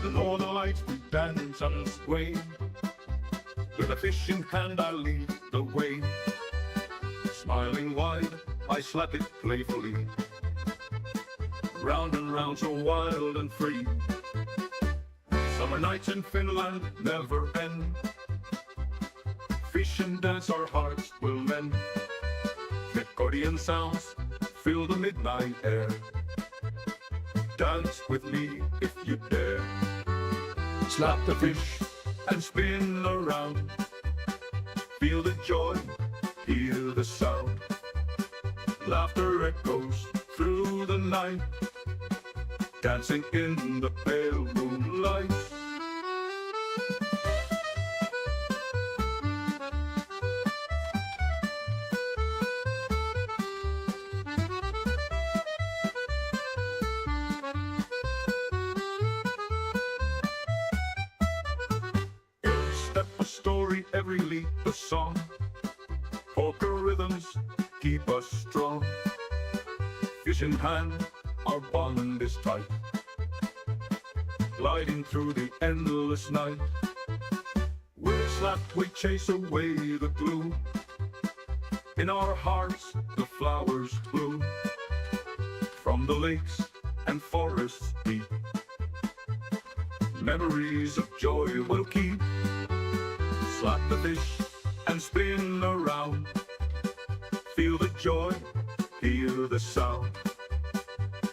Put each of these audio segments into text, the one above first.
Below the lights we dance and sway. With a fish in hand I lead the way. Smiling wide, I slap it playfully. Round and round, so wild and free. Summer nights in Finland never end. Fish and dance our hearts will mend. Accordion sounds fill the midnight air. Dance with me if you dare. Slap the fish and spin around. Feel the joy, hear the sound. Laughter echoes through the night. Dancing in the pale moonlight. Step a story, every leap a song. Polka rhythms keep us strong. Fish in hand, our bond is tight. Gliding through the endless night. We're slapped, we chase away the gloom. In our hearts, the flowers bloom. From the lakes and forests deep. Memories of joy will keep. Slap the fish and spin around. Feel the joy, hear the sound.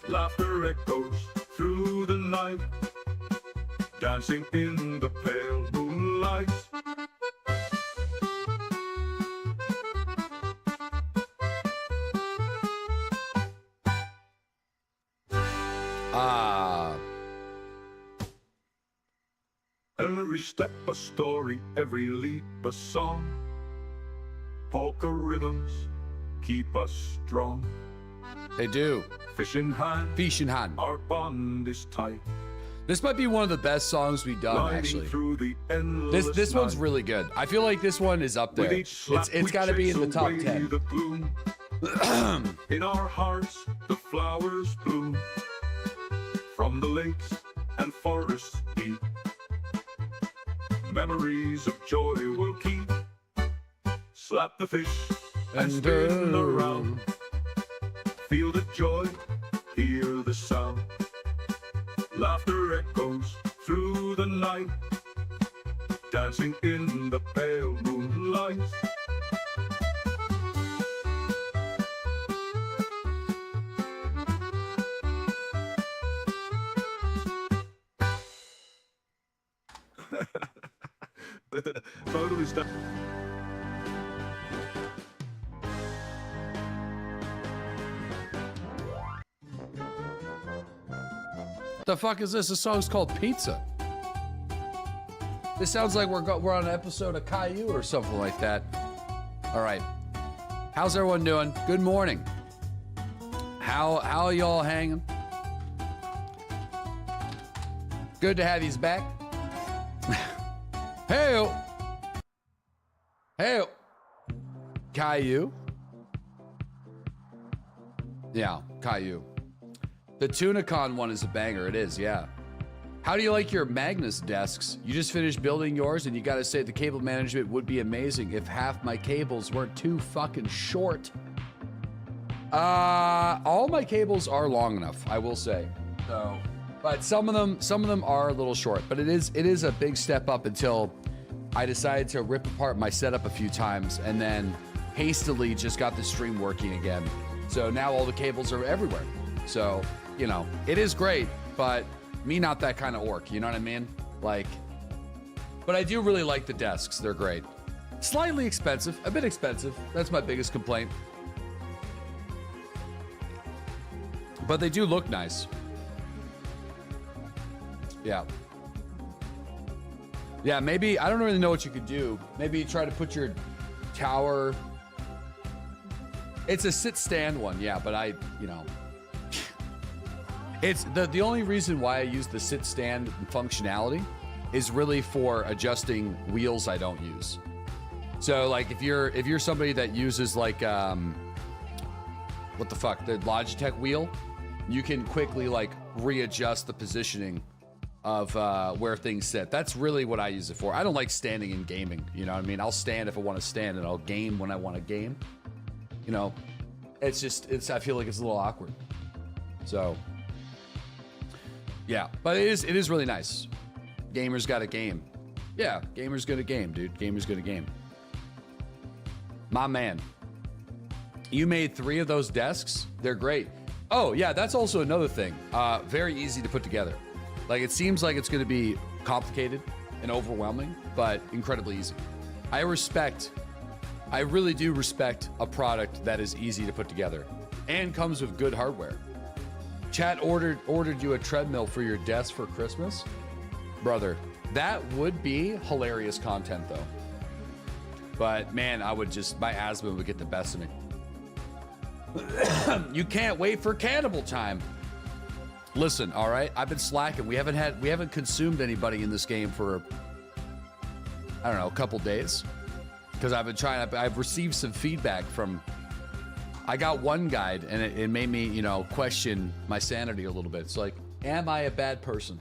Laughter echoes through the night. Dancing in the pale moonlight. Every step a story, every leap a song. Polka rhythms keep us strong. They do. Fish in hand, Fish in hand. our bond is tight. This might be one of the best songs we've done, Gliding actually. through the endless This one's night. really good. I feel like this one is up With there. each slap It's we got to be in the chase top away 10. the gloom. In our hearts, the flowers bloom. From the lakes and forests deep. Memories of joy will keep. Slap the fish and spin around. Feel the joy, hear the sound. Laughter echoes through the night. Dancing in the pale moonlight. Totally stuck. The fuck is this? This song's called Pizza. This sounds like we're on an episode of Caillou or something like that. All right. How's everyone doing? Good morning. How y'all hanging? Good to have yous back. Hey, hey, Caillou. Yeah, Caillou. The Tunicon one is a banger. It is, yeah. How do you like your Magnus desks? You just finished building yours, and you gotta say the cable management would be amazing if half my cables weren't too fucking short. All my cables are long enough, I will say. So, but some of them are a little short. But it is a big step up until I decided to rip apart my setup a few times, and then hastily just got the stream working again. So now all the cables are everywhere. So, you know, it is great, but me not that kind of orc, you know what I mean? Like, but I do really like the desks. They're great. Slightly expensive, a bit expensive. That's my biggest complaint. But they do look nice. Yeah. Yeah, maybe, I don't really know what you could do. Maybe try to put your tower. It's a sit stand one, yeah, but you know. It's the only reason why I use the sit stand functionality is really for adjusting wheels I don't use. So like if you're somebody that uses like what the fuck, the Logitech wheel, you can quickly like readjust the positioning of where things sit. That's really what I use it for. I don't like standing in gaming. You know what I mean? I'll stand if I want to stand, and I'll game when I want to game. You know, it's just, I feel like it's a little awkward. So, yeah, but it is really nice. Gamers got a game. Yeah, gamers got a game, dude. Gamers got a game. My man. You made 3 of those desks. They're great. Oh, yeah, that's also another thing. Very easy to put together. Like, it seems like it's going to be complicated and overwhelming, but incredibly easy. I really do respect a product that is easy to put together and comes with good hardware. Chat ordered you a treadmill for your desk for Christmas? Brother, that would be hilarious content, though. But, man, my asthma would get the best of me. You can't wait for cannibal time. Listen, all right, I've been slacking. We haven't consumed anybody in this game for, I don't know, a couple days. Because I've received some feedback from, I got one guide and it made me, you know, question my sanity a little bit. It's like, am I a bad person?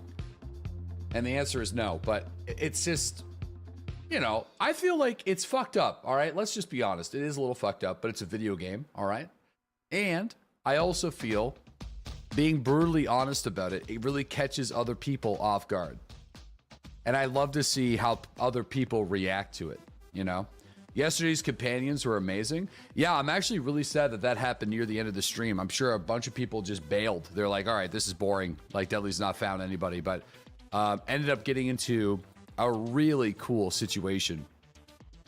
And the answer is no, but it's just, you know, I feel like it's fucked up, all right? Let's just be honest. It is a little fucked up, but it's a video game, all right? And I also feel, being brutally honest about it, it really catches other people off guard. And I love to see how other people react to it, you know? Yesterday's companions were amazing. Yeah, I'm actually really sad that happened near the end of the stream. I'm sure a bunch of people just bailed. They're like, all right, this is boring. Like, Deadly's not found anybody. But ended up getting into a really cool situation.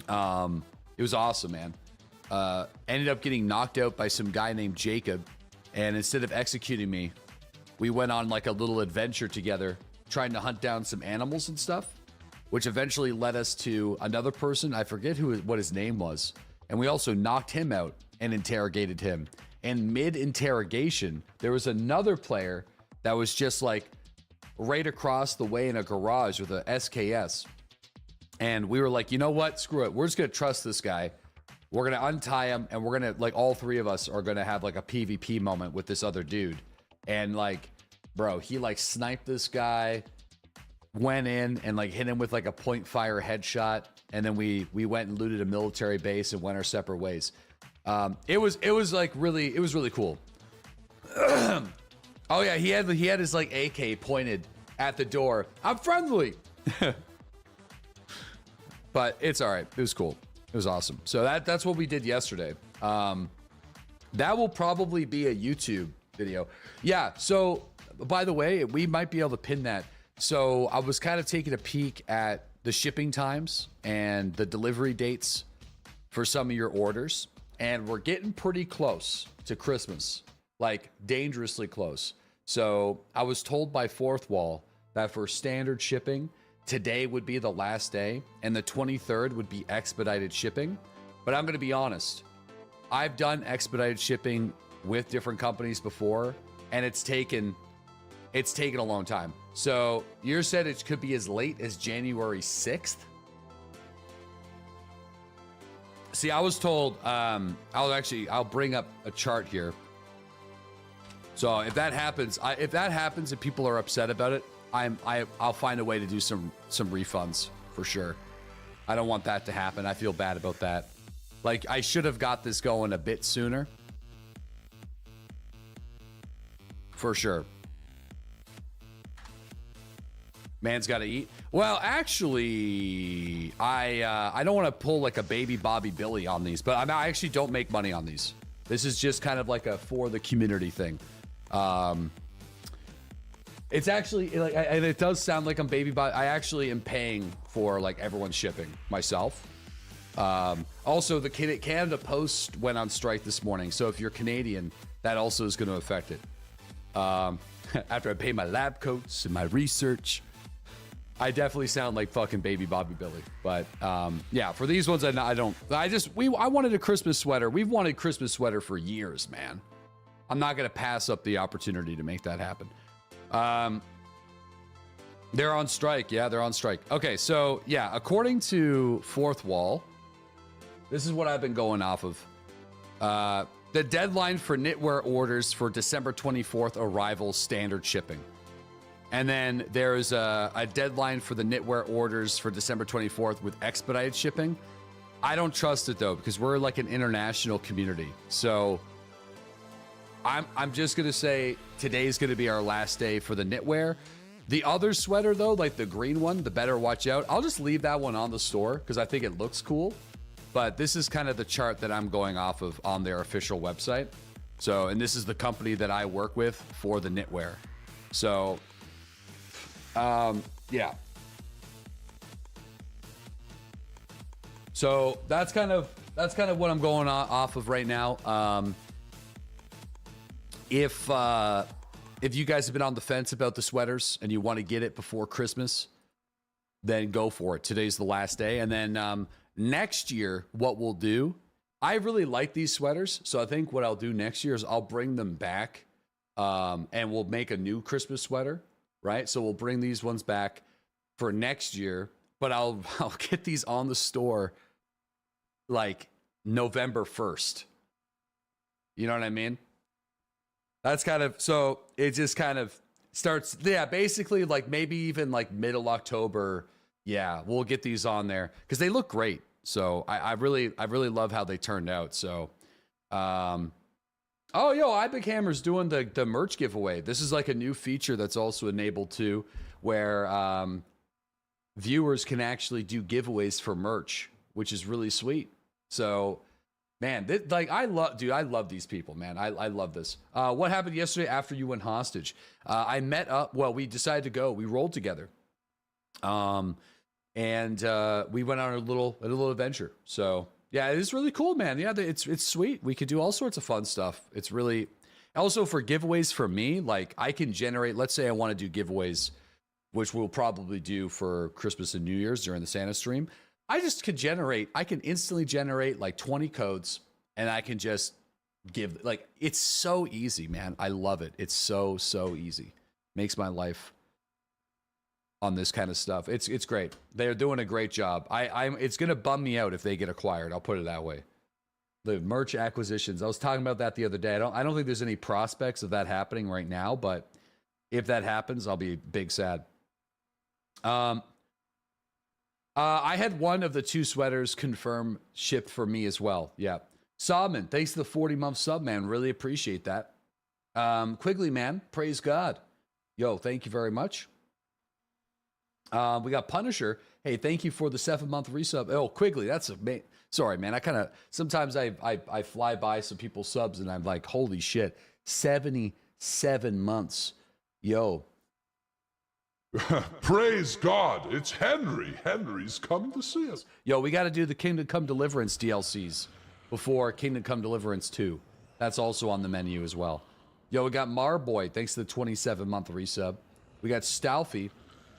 It was awesome, man. Ended up getting knocked out by some guy named Jacob. And instead of executing me, we went on like a little adventure together, trying to hunt down some animals and stuff, which eventually led us to another person. I forget what his name was. And we also knocked him out and interrogated him. And mid-interrogation, there was another player that was just like right across the way in a garage with a SKS. And we were like, you know what? Screw it. We're just going to trust this guy. We're going to untie him, and we're going to, like, all 3 of us are going to have, like, a PvP moment with this other dude. And, like, bro, he, like, sniped this guy, went in and, like, hit him with, like, a point fire headshot. And then we went and looted a military base and went our separate ways. It was really cool. Oh, yeah, he had his, like, AK pointed at the door. I'm friendly. But it's all right. It was cool. It was awesome. So that's what we did yesterday. That will probably be a YouTube video. Yeah, so by the way, we might be able to pin that. So I was kind of taking a peek at the shipping times and the delivery dates for some of your orders. And we're getting pretty close to Christmas, like dangerously close. So I was told by Fourth Wall that for standard shipping, today would be the last day, and the 23rd would be expedited shipping. But I'm going to be honest. I've done expedited shipping with different companies before, and it's taken a long time. So you said it could be as late as January 6th? See, I was told, I'll bring up a chart here. So if that happens, and people are upset about it, I'll find a way to do some refunds for sure. I don't want that to happen. I feel bad about that. Like, I should have got this going a bit sooner. For sure. Man's got to eat. Well, actually, I don't want to pull like a baby Bobby Billy on these, but I actually don't make money on these. This is just kind of like a for the community thing. It's actually like, and it does sound like I'm baby, but I actually am paying for like everyone's shipping myself. Also, the Canada Post went on strike this morning, so if you're Canadian, that also is going to affect it. After I pay my lab coats and my research, I definitely sound like fucking baby Bobby Billy. But yeah, for these ones, I wanted a Christmas sweater. We've wanted Christmas sweater for years, man. I'm not going to pass up the opportunity to make that happen. They're on strike. Yeah, they're on strike. Okay, so yeah, according to Fourth Wall, this is what I've been going off of. The deadline for knitwear orders for December 24th arrival standard shipping. And then there's a deadline for the knitwear orders for December 24th with expedited shipping. I don't trust it though, because we're like an international community. So I'm just gonna say today's gonna be our last day for the knitwear. The other sweater though, like the green one, the Better Watch Out, I'll just leave that one on the store because I think it looks cool. But this is kind of the chart that I'm going off of on their official website. So, and this is the company that I work with for the knitwear. So, yeah. So that's kind of what I'm going off of right now. If you guys have been on the fence about the sweaters and you want to get it before Christmas, then go for it. Today's the last day. And then next year, what we'll do, I really like these sweaters. So I think what I'll do next year is I'll bring them back and we'll make a new Christmas sweater, right? So we'll bring these ones back for next year, but I'll get these on the store like November 1st. You know what I mean? That's kind of, so it just kind of starts, yeah, basically like maybe even like middle October. Yeah, we'll get these on there because they look great. So I really love how they turned out. So, oh, yo, iBig Hammer's doing the merch giveaway. This is like a new feature that's also enabled too, where viewers can actually do giveaways for merch, which is really sweet. So, man, I love these people, man. I love this. What happened yesterday after you went hostage? I met up. Well, we decided to go. We rolled together, and we went on a little adventure. So yeah, it is really cool, man. Yeah, it's sweet. We could do all sorts of fun stuff. It's really also for giveaways for me. Like I can generate. Let's say I want to do giveaways, which we'll probably do for Christmas and New Year's during the Santa stream. I can instantly generate like 20 codes and I can just give, like, it's so easy, man. I love it. It's so easy. Makes my life on this kind of stuff. It's great. They're doing a great job. It's going to bum me out if they get acquired. I'll put it that way. The merch acquisitions. I was talking about that the other day. I don't think there's any prospects of that happening right now, but if that happens, I'll be big sad. I had one of the 2 sweaters confirmed shipped for me as well. Yeah. Sobman, thanks to the 40-month sub, man. Really appreciate that. Quigley, man, praise God. Yo, thank you very much. We got Punisher. Hey, thank you for the 7-month resub. Oh, Quigley, that's amazing. Sorry, man. Sometimes I fly by some people's subs and I'm like, holy shit, 77 months. Yo. Praise God, it's Henry. Henry's coming to see us. Yo, we got to do the Kingdom Come Deliverance DLCs before Kingdom Come Deliverance 2. That's also on the menu as well. Yo, we got Marboy, thanks to the 27-month resub. We got Stoufy,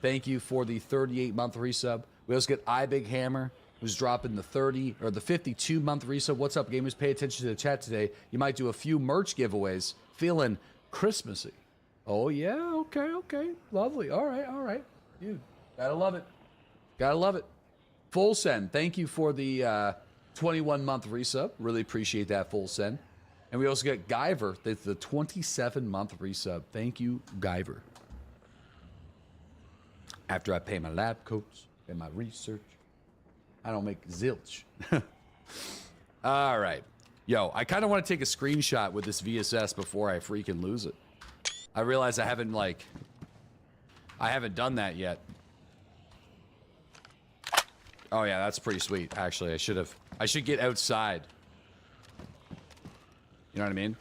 thank you for the 38-month resub. We also got iBig Hammer, who's dropping the 30 or the 52-month resub. What's up, gamers? Pay attention to the chat today. You might do a few merch giveaways. Feeling Christmassy. Oh, yeah, okay. Lovely. All right. Dude, gotta love it. Full send. Thank you for the 21-month resub. Really appreciate that, Full send. And we also got Guyver, that's the 27-month resub. Thank you, Guyver. After I pay my lab coats and my research, I don't make zilch. All right. Yo, I kind of want to take a screenshot with this VSS before I freaking lose it. I realize I haven't done that yet. Oh yeah, that's pretty sweet. Actually, I should get outside. You know what I mean?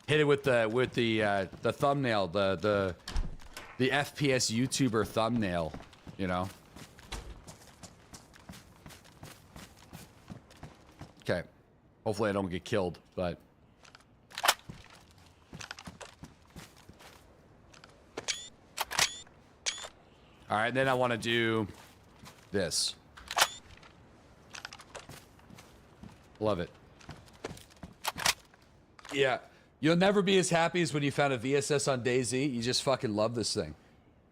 Hit it with the thumbnail, the FPS YouTuber thumbnail, you know? Okay. Hopefully I don't get killed, but all right, then I want to do this. Love it. Yeah. You'll never be as happy as when you found a VSS on DayZ. You just fucking love this thing.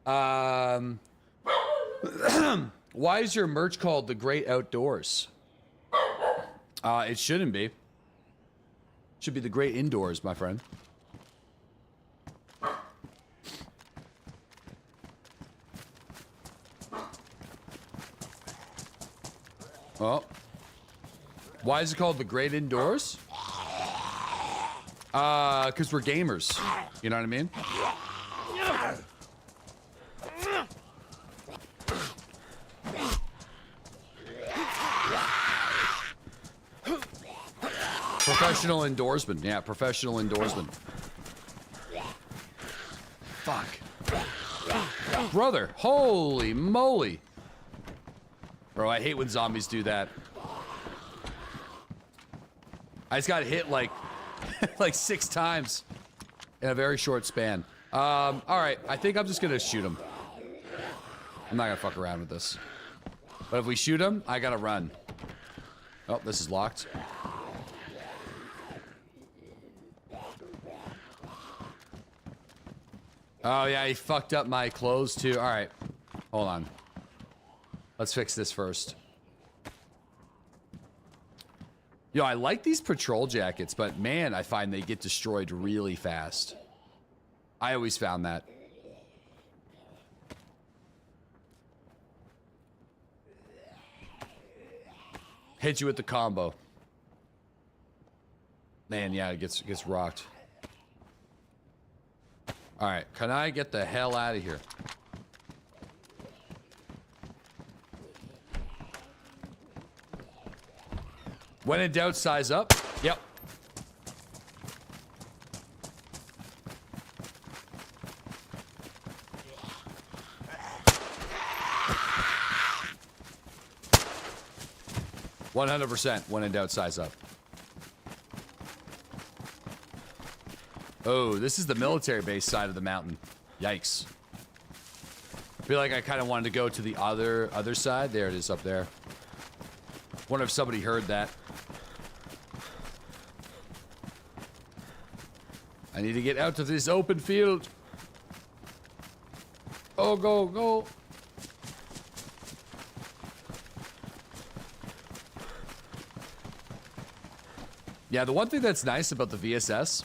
Why is your merch called The Great Outdoors? It shouldn't be. It should be The Great Indoors, my friend. Oh. Why is it called the Great Indoors? Because we're gamers. You know what I mean? Professional endorsement. Yeah, professional endorsement. Fuck. Brother, holy moly. Bro, I hate when zombies do that. I just got hit like like 6 times in a very short span. All right, I think I'm just gonna shoot him. I'm not gonna fuck around with this. But if we shoot him, I gotta run. Oh, this is locked. Oh yeah, he fucked up my clothes too. All right, hold on. Let's fix this first. Yo, I like these patrol jackets, but man, I find they get destroyed really fast. I always found that. Hit you with the combo. Man, yeah, it gets rocked. All right, can I get the hell out of here? When in doubt, size up. Yep. %. When in doubt, size up. Oh, this is the military base side of the mountain. Yikes. I feel like I kind of wanted to go to the other side. There it is up there. Wonder if somebody heard that. I need to get out to this open field. Oh, go, go. Yeah, the one thing that's nice about the VSS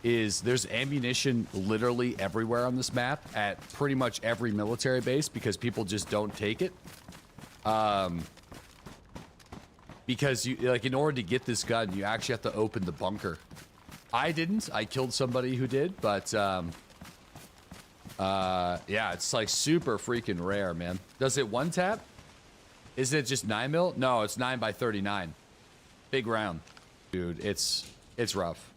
is there's ammunition literally everywhere on this map at pretty much every military base because people just don't take it. Because you like in order to get this gun, you actually have to open the bunker. I didn't. I killed somebody who did, but yeah, it's like super freaking rare, man. Does it one tap? Is it just 9mm? No, it's 9x39. Big round. Dude, it's rough.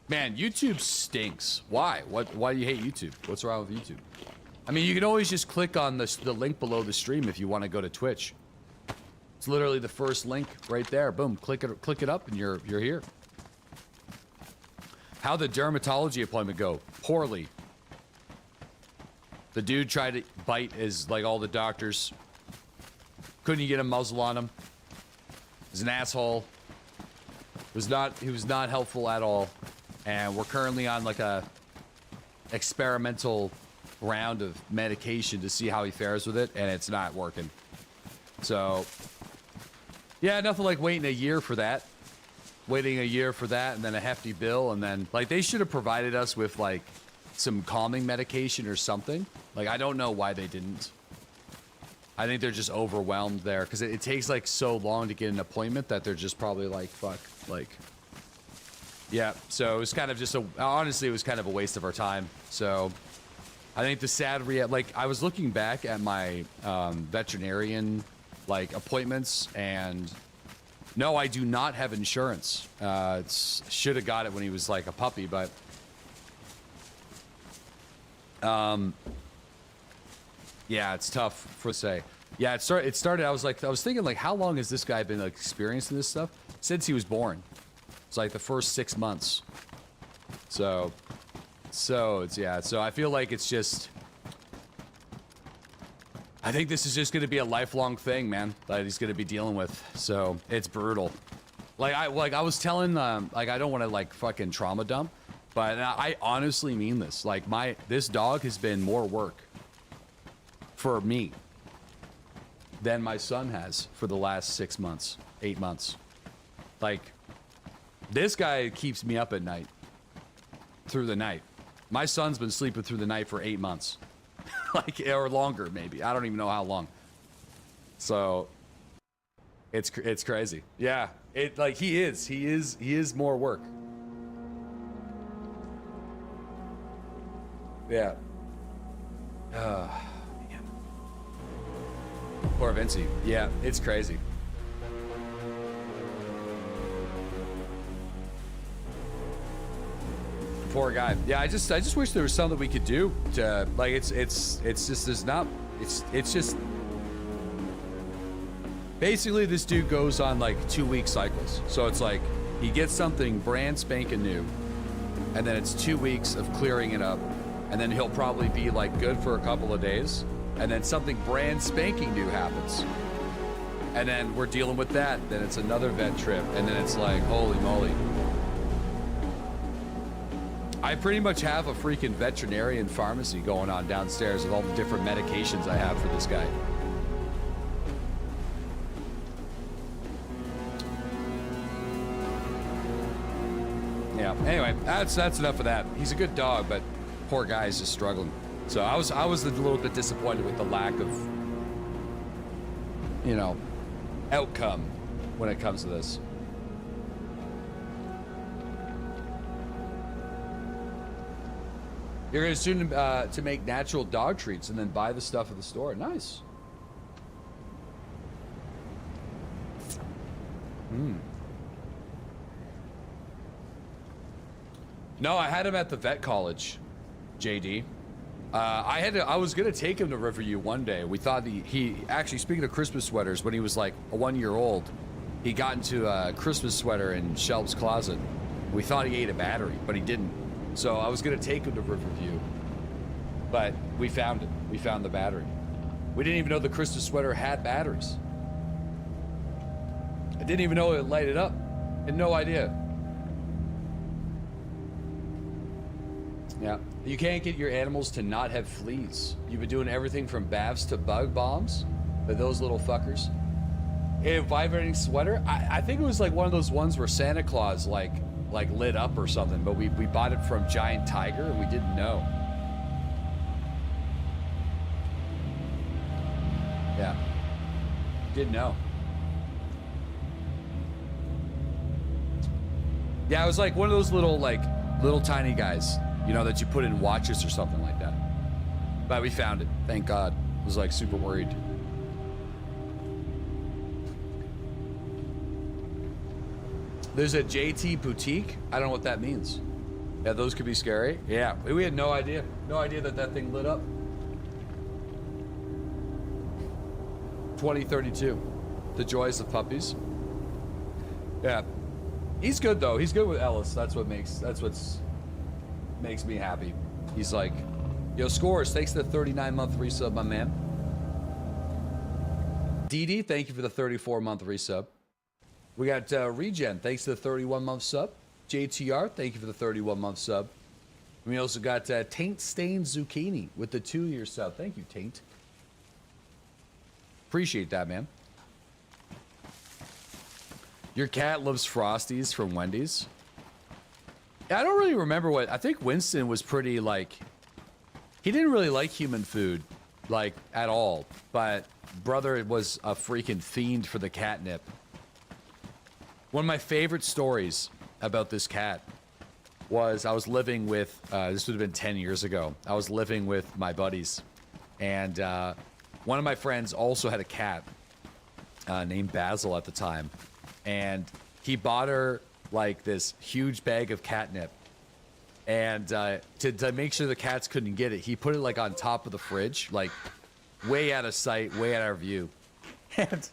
Man, YouTube stinks. Why? Why do you hate YouTube? What's wrong with YouTube? I mean, you can always just click on the link below the stream if you want to go to Twitch. It's literally the first link right there. Boom, click it up, and you're here. How'd the dermatology appointment go? Poorly. The dude tried to bite his like all the doctors. Couldn't you get a muzzle on him? He's an asshole. He was not helpful at all. And we're currently on like a experimental round of medication to see how he fares with it, and it's not working. So yeah, nothing like waiting a year for that. Waiting a year for that, and then a hefty bill, and then like they should have provided us with like some calming medication or something. Like I don't know why they didn't. I think they're just overwhelmed there because it takes like so long to get an appointment that they're just probably like, fuck, like, yeah. So it was kind of just honestly, it was kind of a waste of our time. So I think the sad like I was looking back at my veterinarian like appointments, and no, I do not have insurance. Should have got it when he was like a puppy, but yeah, it's tough for say. Yeah, it started. I was thinking like, how long has this guy been like experiencing this stuff? Since he was born. It's like the first 6 months. So it's yeah. So I feel like it's just. I think this is just going to be a lifelong thing, man, that he's going to be dealing with. So it's brutal. Like I was telling like I don't want to like fucking trauma dump, but I honestly mean this. Like this dog has been more work for me than my son has for the last 6 months, 8 months. Like this guy keeps me up at night, through the night. My son's been sleeping through the night for 8 months. like, or longer maybe. I don't even know how long. So it's crazy. Yeah, it like he is more work. Yeah. Man. Poor Vinci. Yeah, it's crazy. Poor guy. Yeah, I just wish there was something we could do to like it's just there's not it's just basically this dude goes on like 2-week cycles. So it's like he gets something brand spanking new, and then it's 2 weeks of clearing it up, and then he'll probably be like good for a couple of days, and then something brand spanking new happens, and then we're dealing with that. Then it's another vet trip, and then it's like holy moly. I pretty much have a freaking veterinarian pharmacy going on downstairs with all the different medications I have for this guy. Yeah. Anyway, that's enough of that. He's a good dog, but poor guy is just struggling. So I was a little bit disappointed with the lack of, you know, outcome when it comes to this. You're going to soon to make natural dog treats and then buy the stuff at the store. Nice. No, I had him at the vet college, JD. I was gonna take him to Riverview one day. We thought he actually, speaking of Christmas sweaters, when he was like 1 year old, he got into a Christmas sweater in Shelb's closet. We thought he ate a battery, but he didn't. So I was gonna take him to Riverview, but we found it. We found the battery. We didn't even know the Christmas sweater had batteries. I didn't even know it lighted up. Had no idea. Yeah, you can't get your animals to not have fleas. You've been doing everything from baths to bug bombs, but those little fuckers. A vibrating sweater? I think it was like one of those ones where Santa Claus like lit up or something, but we bought it from Giant Tiger and we didn't know. Yeah, didn't know. Yeah, it was like one of those little tiny guys, you know, that you put in watches or something like that. But we found it, thank God. I was like super worried. There's a JT boutique. I don't know what that means. Yeah, those could be scary. Yeah, we had no idea. No idea that thing lit up. 2032. The joys of puppies. Yeah. He's good though. He's good with Ellis. That's what makes me happy. He's like, yo, Scores, thanks to the 39-month resub, my man. DD, thank you for the 34-month resub. We got Regen, thanks to the 31-month sub. JTR, thank you for the 31-month sub. And we also got Taint Stained Zucchini with the 2-year sub. Thank you, Taint. Appreciate that, man. Your cat loves Frosties from Wendy's. I don't really remember what... I think Winston was pretty, like... He didn't really like human food, like, at all. But brother was a freaking fiend for the catnip. One of my favorite stories about this cat was I was living with... this would have been 10 years ago. I was living with my buddies. And one of my friends also had a cat named Basil at the time. And he bought her like this huge bag of catnip, and to make sure the cats couldn't get it, he put it like on top of the fridge, like way out of sight, way out of view. And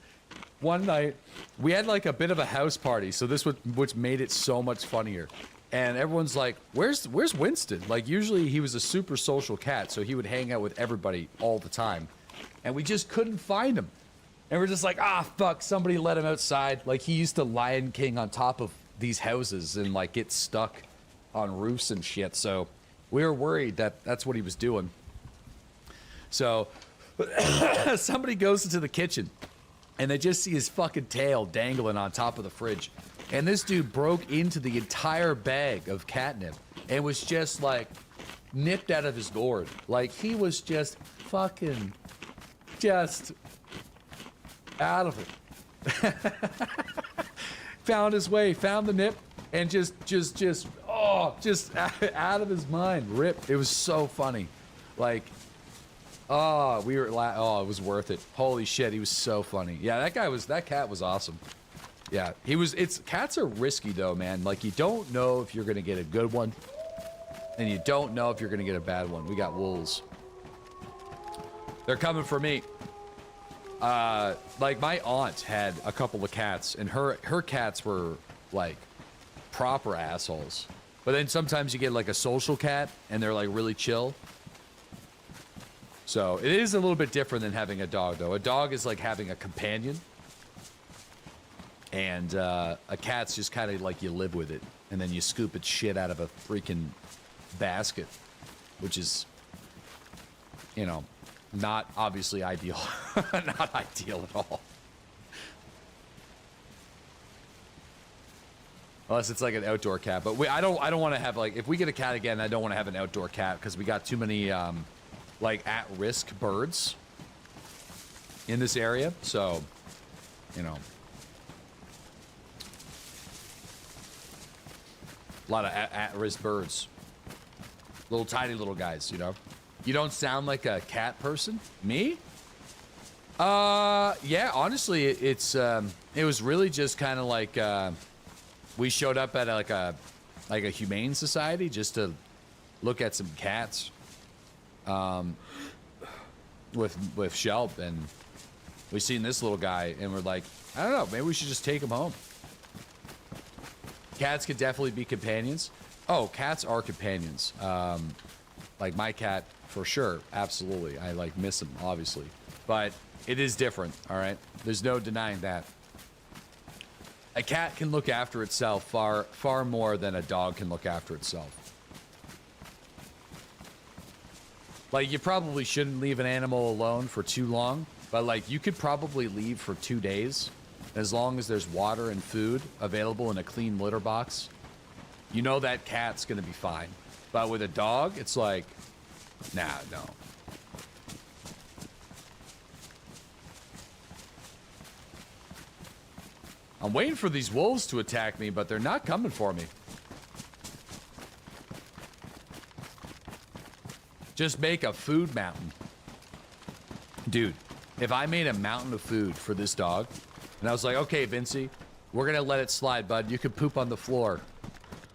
one night we had like a bit of a house party, so this which made it so much funnier. And everyone's like, where's Winston? Like, usually he was a super social cat, so he would hang out with everybody all the time, and we just couldn't find him. And we're just like, ah, fuck, somebody let him outside. Like, he used to Lion King on top of these houses and, like, get stuck on roofs and shit. So we were worried that that's what he was doing. So somebody goes into the kitchen, and they just see his fucking tail dangling on top of the fridge. And this dude broke into the entire bag of catnip and was just, like, nipped out of his gourd. Like, he was just fucking just out of it. Found his way, found the nip, and just out of his mind. Rip. It was so funny. Like, oh, it was worth it. Holy shit, he was so funny. Yeah, that cat was awesome. Yeah, cats are risky though, man. Like, you don't know if you're gonna get a good one, and you don't know if you're gonna get a bad one. We got wolves. They're coming for me. Like, my aunt had a couple of cats, and her cats were like proper assholes. But then sometimes you get like a social cat, and they're like really chill. So it is a little bit different than having a dog, though. A dog is like having a companion. And a cat's just kind of like you live with it, and then you scoop its shit out of a freaking basket, which is, you know, not obviously ideal. Not ideal at all. Unless it's like an outdoor cat. But I don't want to have, like, if we get a cat again, I don't want to have an outdoor cat because we got too many like at-risk birds in this area. So, you know. A lot of at-risk birds. Little tiny little guys, you know? You don't sound like a cat person? Me? Yeah, honestly, it was really just kind of like, we showed up at like a humane society just to look at some cats, with Shelp, and we seen this little guy, and we're like, I don't know, maybe we should just take him home. Cats could definitely be companions. Oh, cats are companions. Like my cat, for sure, absolutely. I like miss him, obviously, but it is different. All right, there's no denying that. A cat can look after itself far more than a dog can look after itself. Like, you probably shouldn't leave an animal alone for too long, but like, you could probably leave for 2 days. As long as there's water and food available in a clean litter box, you know that cat's gonna be fine. But with a dog, it's like, nah, no. I'm waiting for these wolves to attack me, but they're not coming for me. Just make a food mountain. Dude, if I made a mountain of food for this dog, and I was like, okay, Vincey, we're gonna let it slide, bud. You can poop on the floor.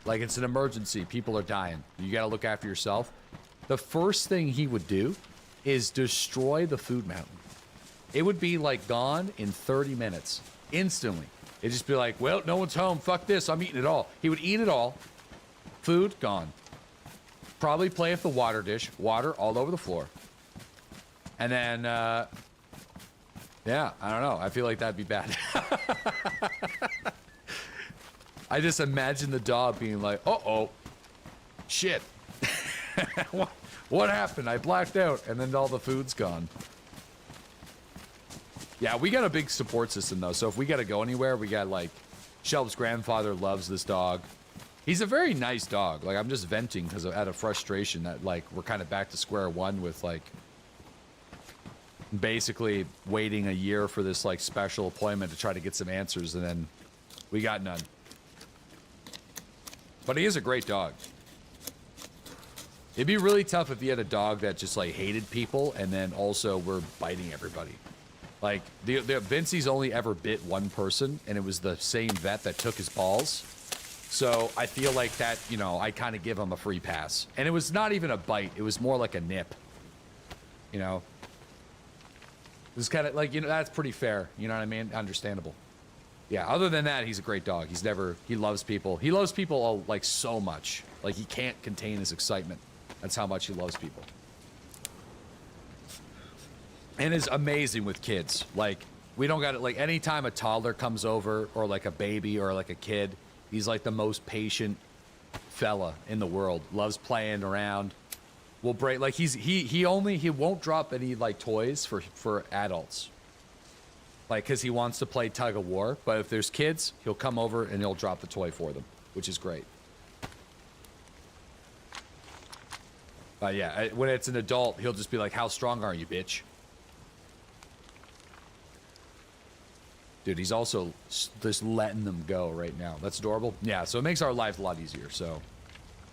Like, it's an emergency. People are dying. You gotta look after yourself. The first thing he would do is destroy the food mountain. It would be like gone in 30 minutes. Instantly. It'd just be like, well, no one's home. Fuck this. I'm eating it all. He would eat it all. Food, gone. Probably play with the water dish. Water all over the floor. And then, yeah, I don't know. I feel like that'd be bad. I just imagine the dog being like, uh-oh, shit. What happened? I blacked out, and then all the food's gone. Yeah, we got a big support system, though, so if we got to go anywhere, we got, like, Shelb's grandfather loves this dog. He's a very nice dog. Like, I'm just venting because out of frustration that, like, we're kind of back to square one with, like, basically waiting a year for this, like, special appointment to try to get some answers, and then we got none. But he is a great dog. It'd be really tough if you had a dog that just, like, hated people and then also were biting everybody. Like, Vincey's only ever bit one person, and it was the same vet that took his balls. So I feel like that, you know, I kind of give him a free pass. And it was not even a bite. It was more like a nip. You know? It was kind of like, you know, that's pretty fair. You know what I mean? Understandable. Yeah, other than that, he's a great dog. He loves people. He loves people, like, so much. Like, he can't contain his excitement. That's how much he loves people. And is amazing with kids. Like, we don't got it. Like, anytime a toddler comes over, or like a baby, or like a kid, he's like the most patient fella in the world. Loves playing around. Will break, like, he won't drop any, like, toys for adults. Like, because he wants to play tug of war. But if there's kids, he'll come over and he'll drop the toy for them, which is great. But yeah, when it's an adult, he'll just be like, how strong are you, bitch? Dude, he's also just letting them go right now. That's adorable. Yeah, so it makes our life a lot easier. So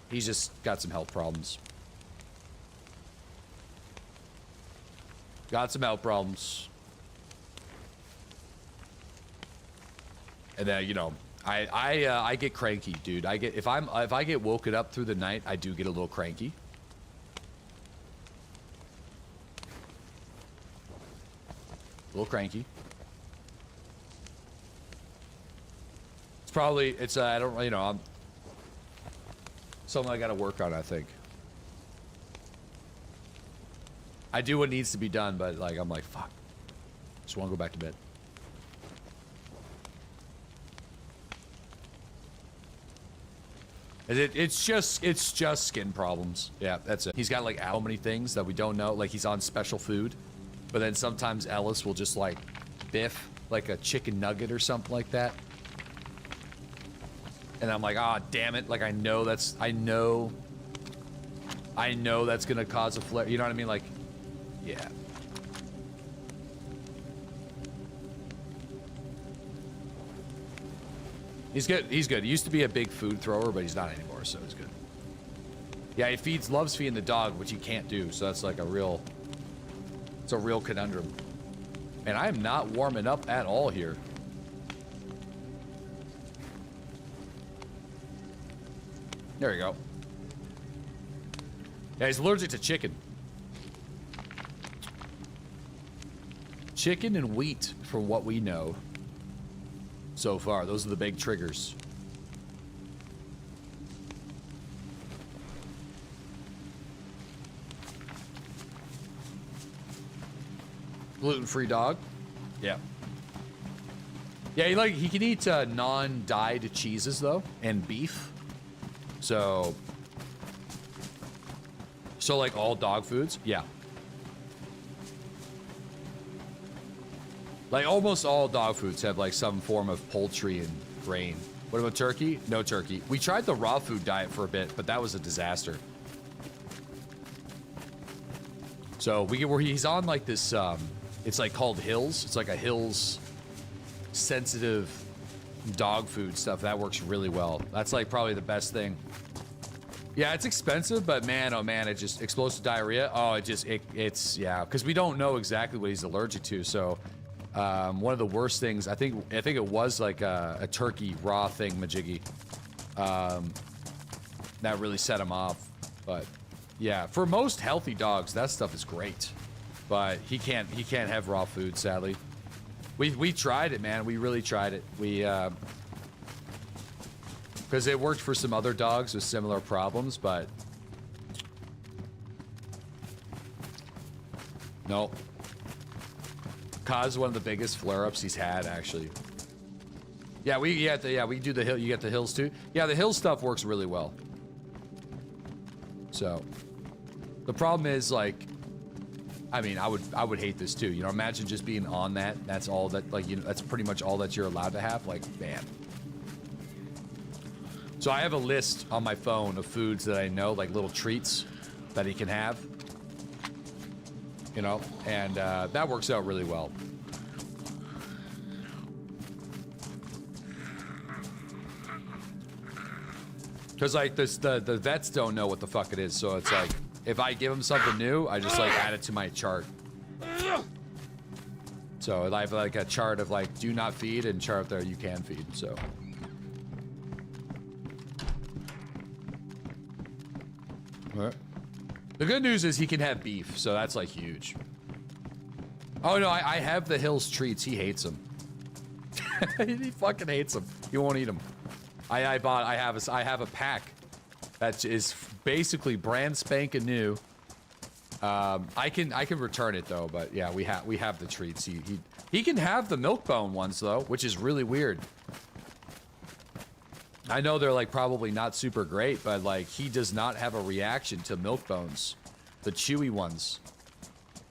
he's just got some health problems. Got some health problems. And then, you know, I get cranky, dude. If I get woken up through the night, I do get a little cranky. A little cranky. It's I don't, you know, I'm something I gotta work on, I think. I do what needs to be done, but like, I'm like, fuck. Just wanna go back to bed. It's just skin problems. Yeah, that's it. He's got like so many things that we don't know. Like he's on special food, but then sometimes Ellis will just like biff like a chicken nugget or something like that. And I'm like, ah, damn it. Like, I know that's gonna cause a flare. You know what I mean? Like, yeah. He's good. He's good. He used to be a big food thrower, but he's not anymore, so he's good. Yeah, he loves feeding the dog, which he can't do. So that's like it's a real conundrum. And I am not warming up at all here. There you go. Yeah, he's allergic to chicken. Chicken and wheat, from what we know so far. Those are the big triggers. Gluten-free dog. Yeah. Yeah, he can eat non-dyed cheeses though, and beef. So like all dog foods, yeah. Like almost all dog foods have like some form of poultry and grain. What about turkey? No turkey. We tried the raw food diet for a bit, but that was a disaster. So he's on like this, it's like called Hills. It's like a Hills sensitive dog food stuff. That works really well. That's like probably the best thing. Yeah, it's expensive, but man, oh man, it just explosive diarrhea. Oh, it's yeah, because we don't know exactly what he's allergic to. So one of the worst things, I think it was like a turkey raw thing, Majiggy. That really set him off. But yeah, for most healthy dogs, that stuff is great. But he can't have raw food, sadly. We tried it, man. We really tried it. We because it worked for some other dogs with similar problems, but no. Caused one of the biggest flare-ups he's had, actually. Yeah, we do the hill. You get the hills too. Yeah, the hill stuff works really well. So the problem is, like, I mean, I would hate this too. You know, imagine just being on that. That's all that, like, you know, that's pretty much all that you're allowed to have. Like, man. So I have a list on my phone of foods that I know, like little treats that he can have. You know, and that works out really well. Because like the vets don't know what the fuck it is, so it's like if I give them something new, I just like add it to my chart. So I have like a chart of like do not feed and chart there you can feed. So. The good news is he can have beef, so that's like huge. Oh no, I have the Hills treats. He hates them. He fucking hates them. He won't eat them. I have a pack that is basically brand spanking new. I can return it though, but yeah, we have the treats. He can have the milk bone ones though, which is really weird. I know they're like probably not super great, but like he does not have a reaction to milk bones. The chewy ones.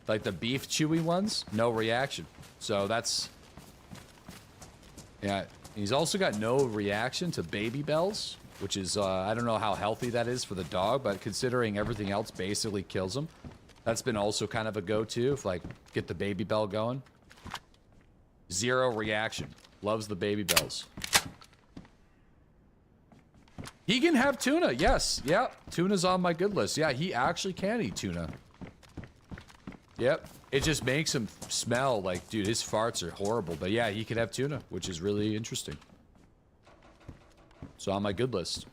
Like the beef chewy ones, no reaction. So that's... Yeah, he's also got no reaction to baby bells. which is, I don't know how healthy that is for the dog, but considering everything else basically kills him, that's been also kind of a go-to, if like, get the baby bell going. Zero reaction. Loves the baby bells. He can have tuna, yes. Yeah, tuna's on my good list. Yeah, he actually can eat tuna. Yep. It just makes him smell like, dude, his farts are horrible. But yeah, he can have tuna, which is really interesting. So on my good list.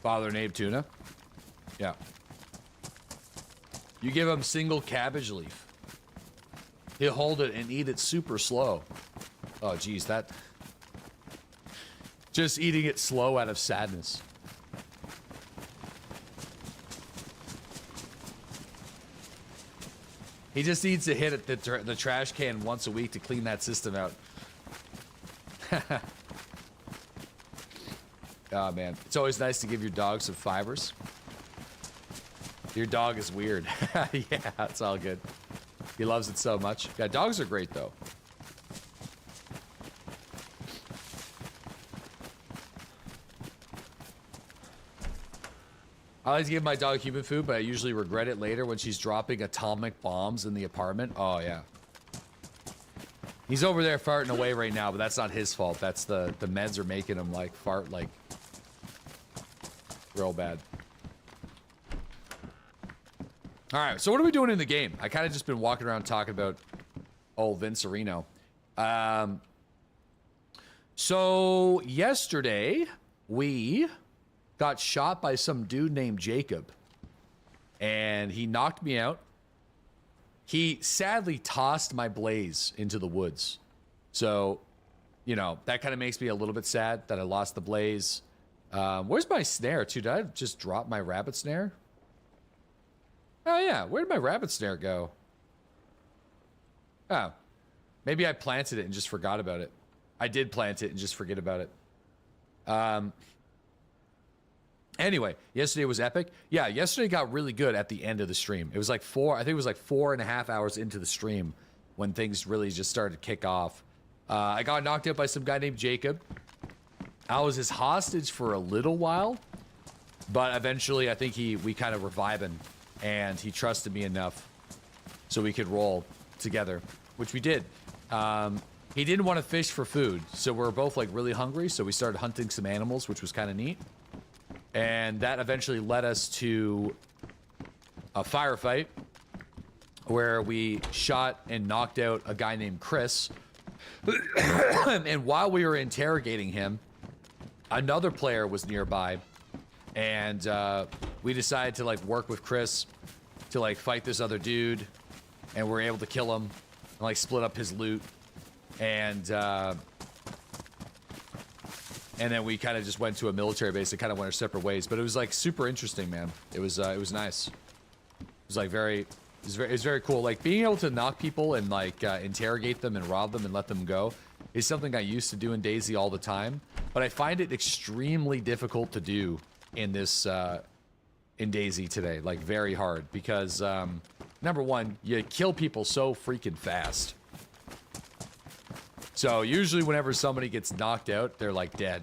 Father named tuna. Yeah. You give him single cabbage leaf. He'll hold it and eat it super slow. Oh, geez, that... Just eating it slow out of sadness. He just needs to hit the trash can once a week to clean that system out. Oh, man. It's always nice to give your dog some fibers. Your dog is weird. Yeah, it's all good. He loves it so much. Yeah, dogs are great, though. I like to give my dog human food, but I usually regret it later when she's dropping atomic bombs in the apartment. Oh, yeah. He's over there farting away right now, but that's not his fault. That's the meds are making him, like, fart, like, real bad. All right, so what are we doing in the game? I kind of just been walking around talking about old Vincerino. So yesterday we got shot by some dude named Jacob, and he knocked me out. He sadly tossed my blaze into the woods. So, you know, that kind of makes me a little bit sad that I lost the blaze. Where's my snare, too? Did I just drop my rabbit snare? Oh, yeah. Where did my rabbit snare go? Oh. Maybe I planted it and just forgot about it. I did plant it and just forget about it. Anyway, yesterday was epic. Yeah, yesterday got really good at the end of the stream. It was like I think it was like 4.5 hours into the stream when things really just started to kick off. I got knocked out by some guy named Jacob. I was his hostage for a little while, but eventually I think we kind of revived him, and he trusted me enough so we could roll together, which we did. He didn't want to fish for food, so we were both like really hungry, so we started hunting some animals, which was kind of neat. And that eventually led us to a firefight where we shot and knocked out a guy named Chris. And while we were interrogating him, another player was nearby, and we decided to like work with Chris to like fight this other dude, and we were able to kill him and like split up his loot, and then we kind of just went to a military base and kind of went our separate ways. But it was like super interesting, man. It was nice. It was like it was very cool. Like being able to knock people and like interrogate them and rob them and let them go is something I used to do in DayZ all the time. But I find it extremely difficult to do in this in DayZ today. Like very hard because number one, you kill people so freaking fast. So usually whenever somebody gets knocked out, they're like dead.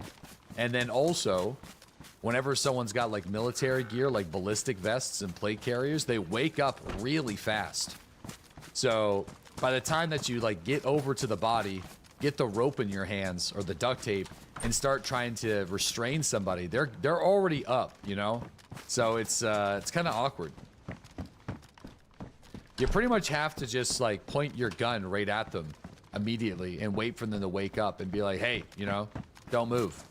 And then also, whenever someone's got like military gear, like ballistic vests and plate carriers, they wake up really fast. So by the time that you like get over to the body, get the rope in your hands or the duct tape and start trying to restrain somebody, they're already up, you know? So it's kind of awkward. You pretty much have to just like point your gun right at them immediately and wait for them to wake up and be like, hey, you know, don't move.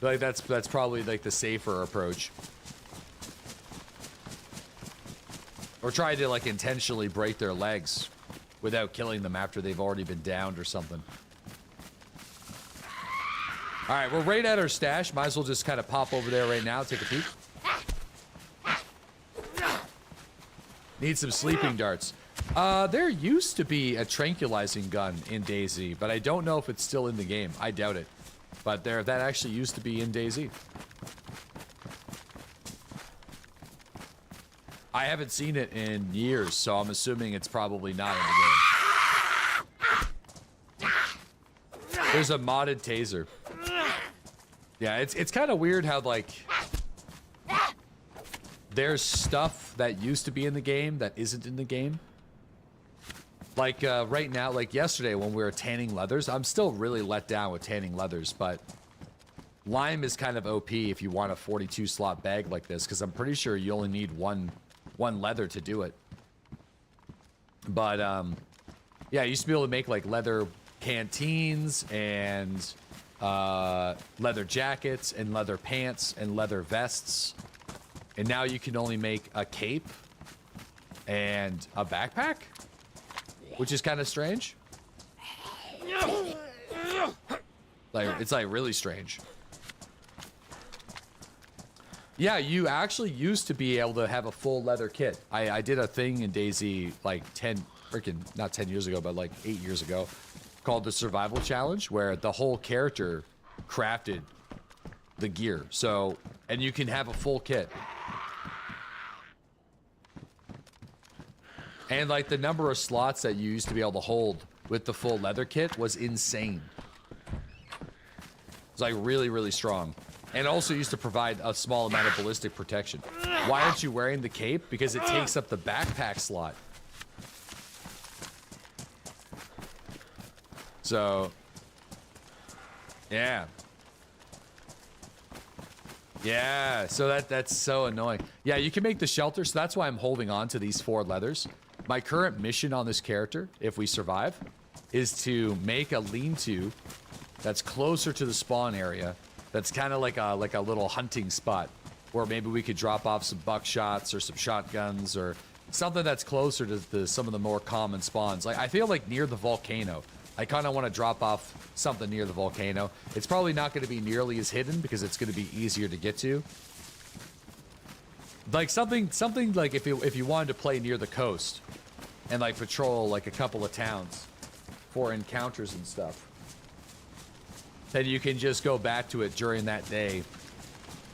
Like that's probably like the safer approach. Or try to like intentionally break their legs without killing them after they've already been downed or something. All right, we're right at our stash. Might as well just kind of pop over there right now, take a peek. Need some sleeping darts. There used to be a tranquilizing gun in DayZ, but I don't know if it's still in the game. I doubt it. But that actually used to be in DayZ. I haven't seen it in years, so I'm assuming it's probably not in the game. There's a modded taser. Yeah, it's kind of weird how, like, there's stuff that used to be in the game that isn't in the game. Like, right now, like yesterday when we were tanning leathers, I'm still really let down with tanning leathers, but lime is kind of OP if you want a 42 slot bag like this, because I'm pretty sure you only need one leather to do it. But, yeah, I used to be able to make, like, leather canteens and leather jackets and leather pants and leather vests. And now you can only make a cape and a backpack, which is kind of strange. Like, it's like really strange. Yeah, you actually used to be able to have a full leather kit. I did a thing in DayZ like not 10 years ago, but like 8 years ago, called the Survival Challenge, where the whole character crafted the gear. So, and you can have a full kit. And like the number of slots that you used to be able to hold with the full leather kit was insane. It's like really, really strong. And also used to provide a small amount of ballistic protection. Why aren't you wearing the cape? Because it takes up the backpack slot. So, yeah. Yeah, so that's so annoying. Yeah, you can make the shelter, so that's why I'm holding on to these 4 leathers. My current mission on this character, if we survive, is to make a lean-to that's closer to the spawn area. That's kind of like a little hunting spot where maybe we could drop off some buckshots or some shotguns or something that's closer to some of the more common spawns. Like, I feel like near the volcano. I kind of want to drop off something near the volcano. It's probably not going to be nearly as hidden because it's going to be easier to get to. Like something like if you wanted to play near the coast and like patrol like a couple of towns for encounters and stuff, then you can just go back to it during that day.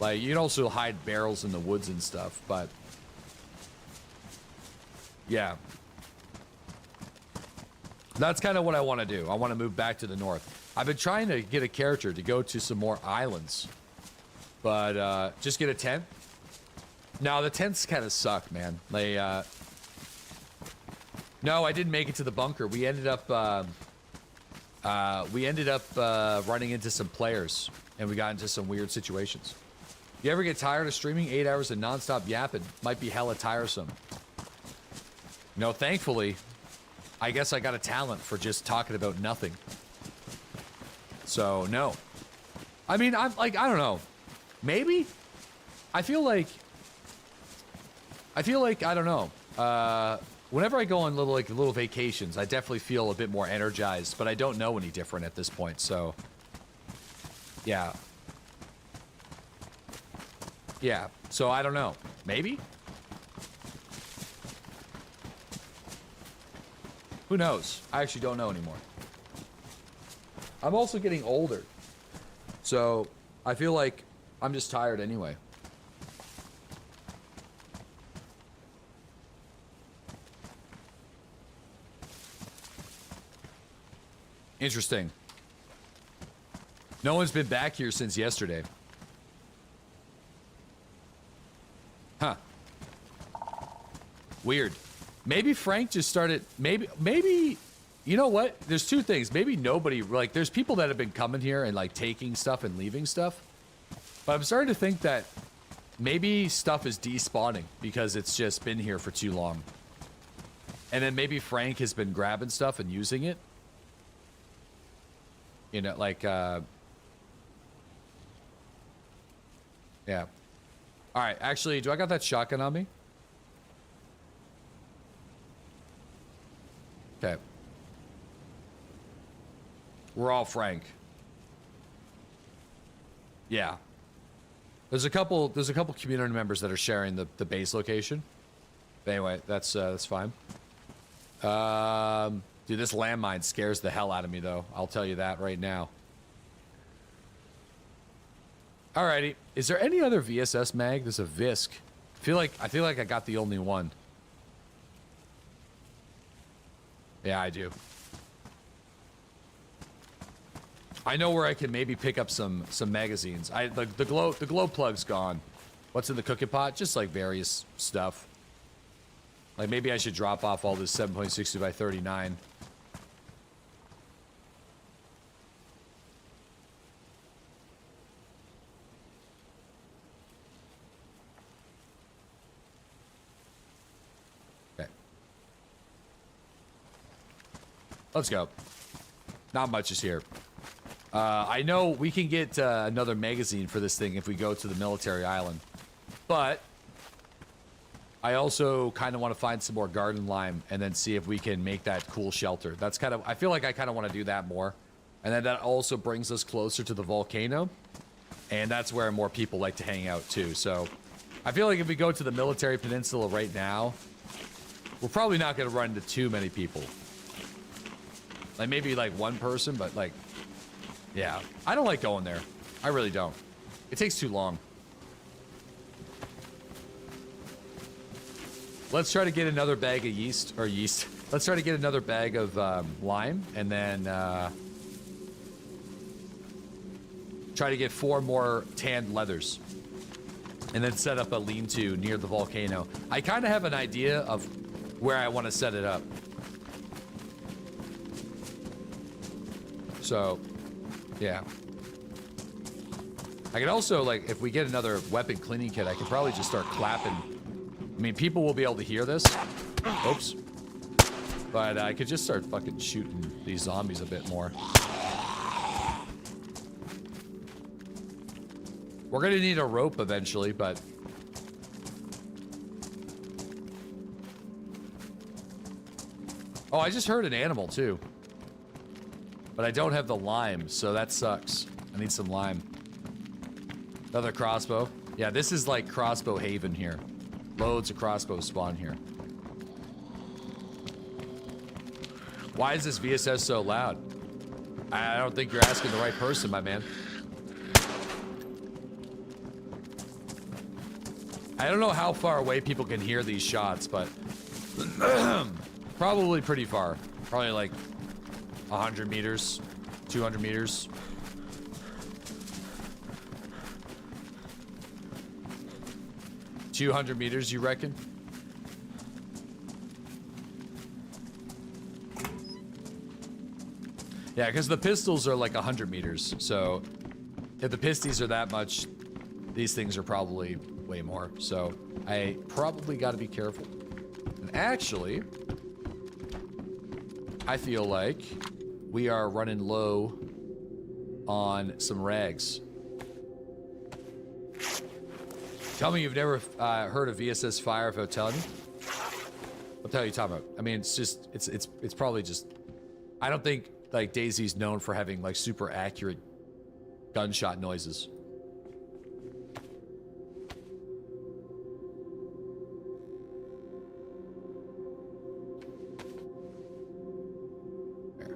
Like, you can also hide barrels in the woods and stuff, but yeah. That's kind of what I want to do. I want to move back to the north. I've been trying to get a character to go to some more islands, but just get a tent. No, the tents kind of suck, man. They no, I didn't make it to the bunker. We ended up running into some players, and we got into some weird situations. You ever get tired of streaming 8 hours of nonstop yapping? Might be hella tiresome. No, thankfully, I guess I got a talent for just talking about nothing. So, no. I mean, I'm like, I don't know. Maybe? I feel like, I don't know. Whenever I go on little vacations, I definitely feel a bit more energized, but I don't know any different at this point, so yeah. Yeah, so I don't know. Maybe? Who knows? I actually don't know anymore. I'm also getting older, so I feel like I'm just tired anyway. Interesting. No one's been back here since yesterday. Huh. Weird. Maybe Frank just started, maybe, you know what? There's two things. Maybe nobody, like, there's people that have been coming here and, like, taking stuff and leaving stuff. But I'm starting to think that maybe stuff is despawning because it's just been here for too long. And then maybe Frank has been grabbing stuff and using it. You know, like, yeah. All right, actually, do I got that shotgun on me? Okay. We're all Frank. Yeah. There's a couple community members that are sharing the base location. But anyway, that's fine. Dude, this landmine scares the hell out of me, though. I'll tell you that right now. Alrighty. Is there any other VSS mag? There's a VISC I feel like I got the only one. Yeah, I do. I know where I can maybe pick up some magazines. The glow plug's gone. What's in the cooking pot? Just like various stuff. Like maybe I should drop off all this 7.60 by 39. Okay. Let's go. Not much is here. I know we can get another magazine for this thing if we go to the military island. But I also kind of want to find some more garden lime and then see if we can make that cool shelter. That's kind of, I feel like I kind of want to do that more. And then that also brings us closer to the volcano. And that's where more people like to hang out too. So I feel like if we go to the military peninsula right now, we're probably not going to run into too many people. Like maybe like one person, but like, yeah, I don't like going there. I really don't. It takes too long. Let's try to get another bag of yeast. Let's try to get another bag of lime, and then try to get 4 more tanned leathers. And then set up a lean-to near the volcano. I kind of have an idea of where I want to set it up. So, yeah. I could also, like, if we get another weapon cleaning kit, I could probably just start clapping. I mean, people will be able to hear this. Oops. But I could just start fucking shooting these zombies a bit more. We're gonna need a rope eventually, but... Oh, I just heard an animal, too. But I don't have the lime, so that sucks. I need some lime. Another crossbow. Yeah, this is like crossbow haven here. Loads of crossbows spawn here. Why is this VSS so loud? I don't think you're asking the right person, my man. I don't know how far away people can hear these shots, but probably pretty far. Probably like 100 meters, 200 meters. $200 meters, you reckon? Yeah, because the pistols are like 100 meters. So if the pisties are that much, these things are probably way more. So I probably got to be careful. And actually, I feel like we are running low on some rags. Tell me you've never heard of VSS Fire without telling me. I'll tell you what you're talking about. I mean, it's just, it's probably just, I don't think like DayZ's known for having like super accurate gunshot noises. There.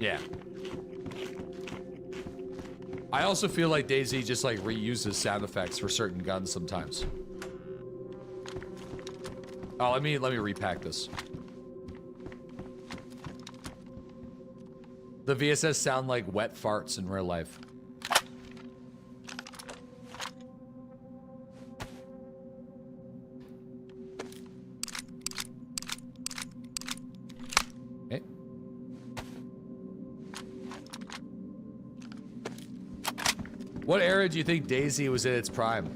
Yeah. I also feel like DayZ just like reuses sound effects for certain guns sometimes. Oh, let me repack this. The VSS sound like wet farts in real life. Okay. What era do you think DayZ was in its prime?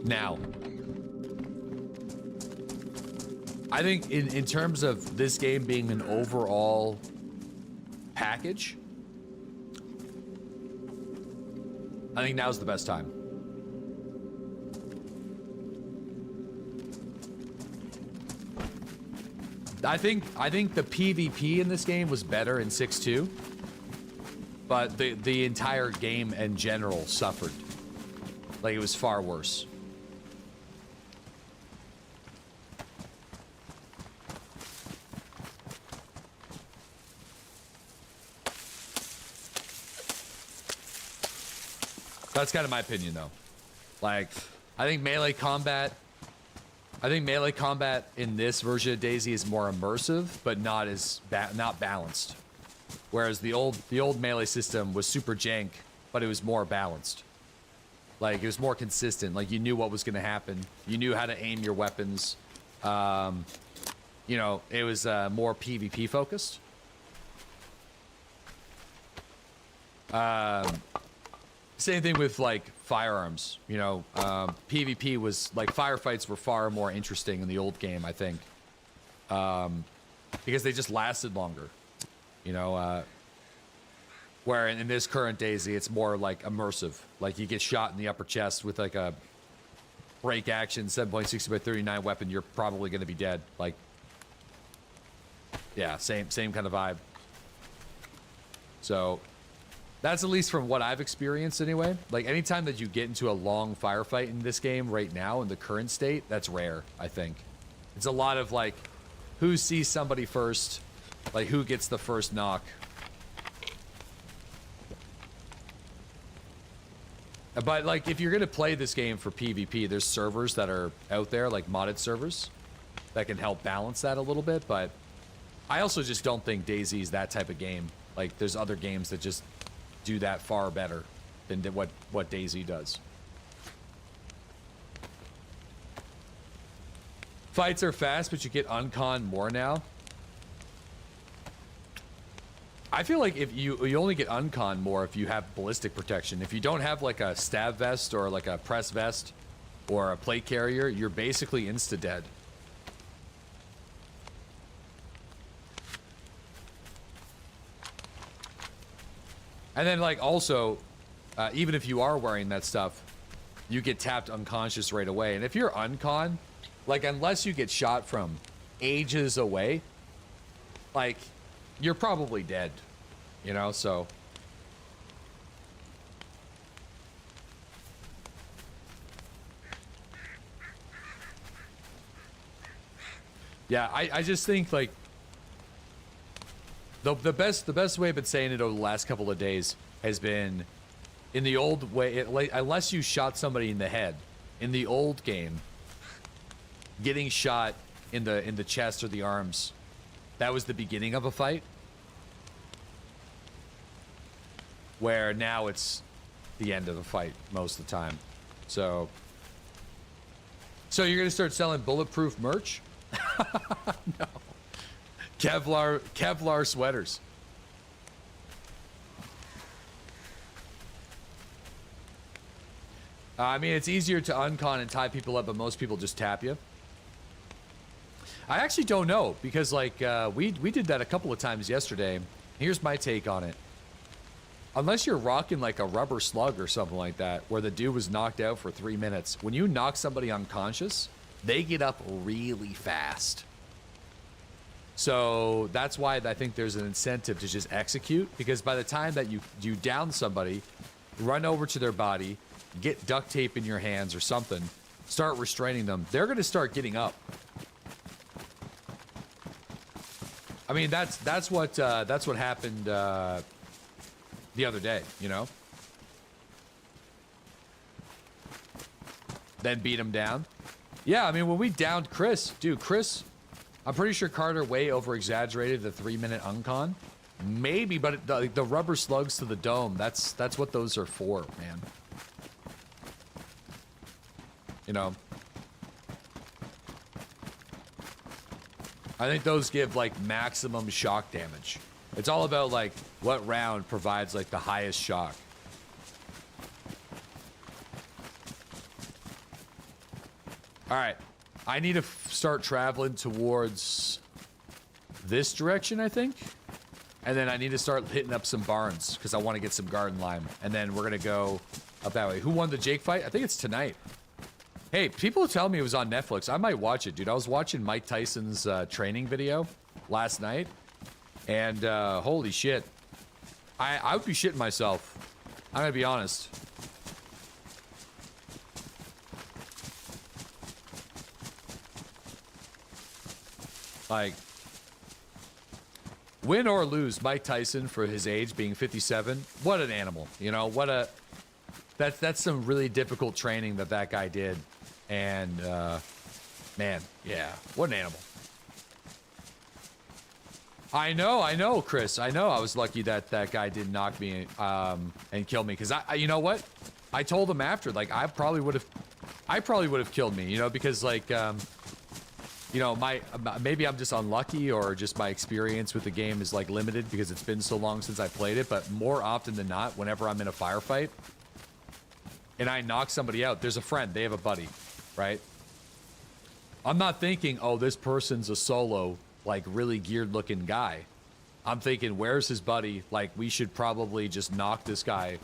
Now. I think in terms of this game being an overall package, I think now's the best time. I think the PvP in this game was better in 6.2, but the entire game in general suffered. Like it was far worse. That's kind of my opinion, though. Like, I think melee combat in this version of DayZ is more immersive, but not as not balanced. Whereas the old melee system was super jank, but it was more balanced. Like, it was more consistent. Like, you knew what was going to happen. You knew how to aim your weapons. You know, it was more PvP focused. Same thing with, like, firearms. You know, PvP was, like, firefights were far more interesting in the old game, I think. Because they just lasted longer. You know, where in this current DayZ, it's more, like, immersive. Like, you get shot in the upper chest with, like, a break action 7.60x39 weapon, you're probably going to be dead. Like, yeah, same kind of vibe. So that's at least from what I've experienced anyway. Like, anytime that you get into a long firefight in this game right now in the current state, that's rare, I think. It's a lot of, like, who sees somebody first, like, who gets the first knock. But, like, if you're going to play this game for PvP, there's servers that are out there, like modded servers, that can help balance that a little bit. But I also just don't think DayZ is that type of game. Like, there's other games that just do that far better than what DayZ does. Fights are fast, but you get uncon more now. I feel like if you only get uncon more if you have ballistic protection. If you don't have like a stab vest or like a press vest or a plate carrier, you're basically insta dead. And then, like, also, even if you are wearing that stuff, you get tapped unconscious right away. And if you're uncon, like, unless you get shot from ages away, like, you're probably dead, you know, so. Yeah, I just think, like, the best way I've been saying it over the last couple of days has been, in the old way, unless you shot somebody in the head, in the old game, getting shot in the chest or the arms, that was the beginning of a fight. Where now it's the end of a fight most of the time. So you're gonna start selling bulletproof merch? No. Kevlar sweaters. I mean, it's easier to uncon and tie people up, but most people just tap you. I actually don't know, because, like, we did that a couple of times yesterday. Here's my take on it. Unless you're rocking, like, a rubber slug or something like that, where the dude was knocked out for 3 minutes, when you knock somebody unconscious, they get up really fast. So that's why I think there's an incentive to just execute, because by the time that you down somebody, run over to their body, get duct tape in your hands or something, start restraining them, they're going to start getting up. I mean, that's what happened the other day, you know? Then beat him down. Yeah, I mean, when we downed Chris, dude, I'm pretty sure Carter way over-exaggerated the 3-minute uncon. Maybe, but the rubber slugs to the dome, that's what those are for, man. You know? I think those give, like, maximum shock damage. It's all about, like, what round provides, like, the highest shock. All right. I need to start traveling towards this direction, I think. And then I need to start hitting up some barns, because I want to get some garden lime. And then we're going to go up that way. Who won the Jake fight? I think it's tonight. Hey, people tell me it was on Netflix. I might watch it, dude. I was watching Mike Tyson's training video last night. And holy shit. I would be shitting myself. I'm going to be honest. Like, win or lose, Mike Tyson, for his age, being 57, what an animal. You know, what a That's some really difficult training that guy did, and man, yeah, what an animal. I know, Chris. I know. I was lucky that that guy didn't knock me and kill me, because I, you know what? I told him after, like, I probably would have killed me, you know, because like, you know, maybe I'm just unlucky, or just my experience with the game is like limited because it's been so long since I played it. But more often than not, whenever I'm in a firefight and I knock somebody out, there's a friend, they have a buddy, right? I'm not thinking, oh, this person's a solo, like really geared looking guy. I'm thinking, where's his buddy? Like, we should probably just knock this guy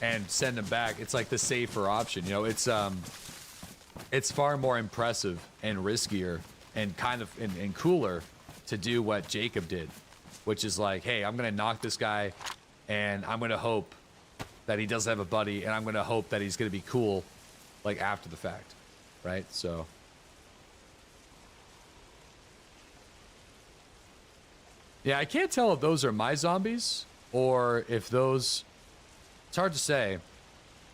and send him back. It's like the safer option, you know. It's far more impressive and riskier and kind of and cooler to do what Jacob did, which is like, hey, I'm gonna knock this guy and I'm gonna hope that he does have a buddy, and I'm gonna hope that he's gonna be cool like after the fact, right? So yeah, I can't tell if those are my zombies or if those, it's hard to say.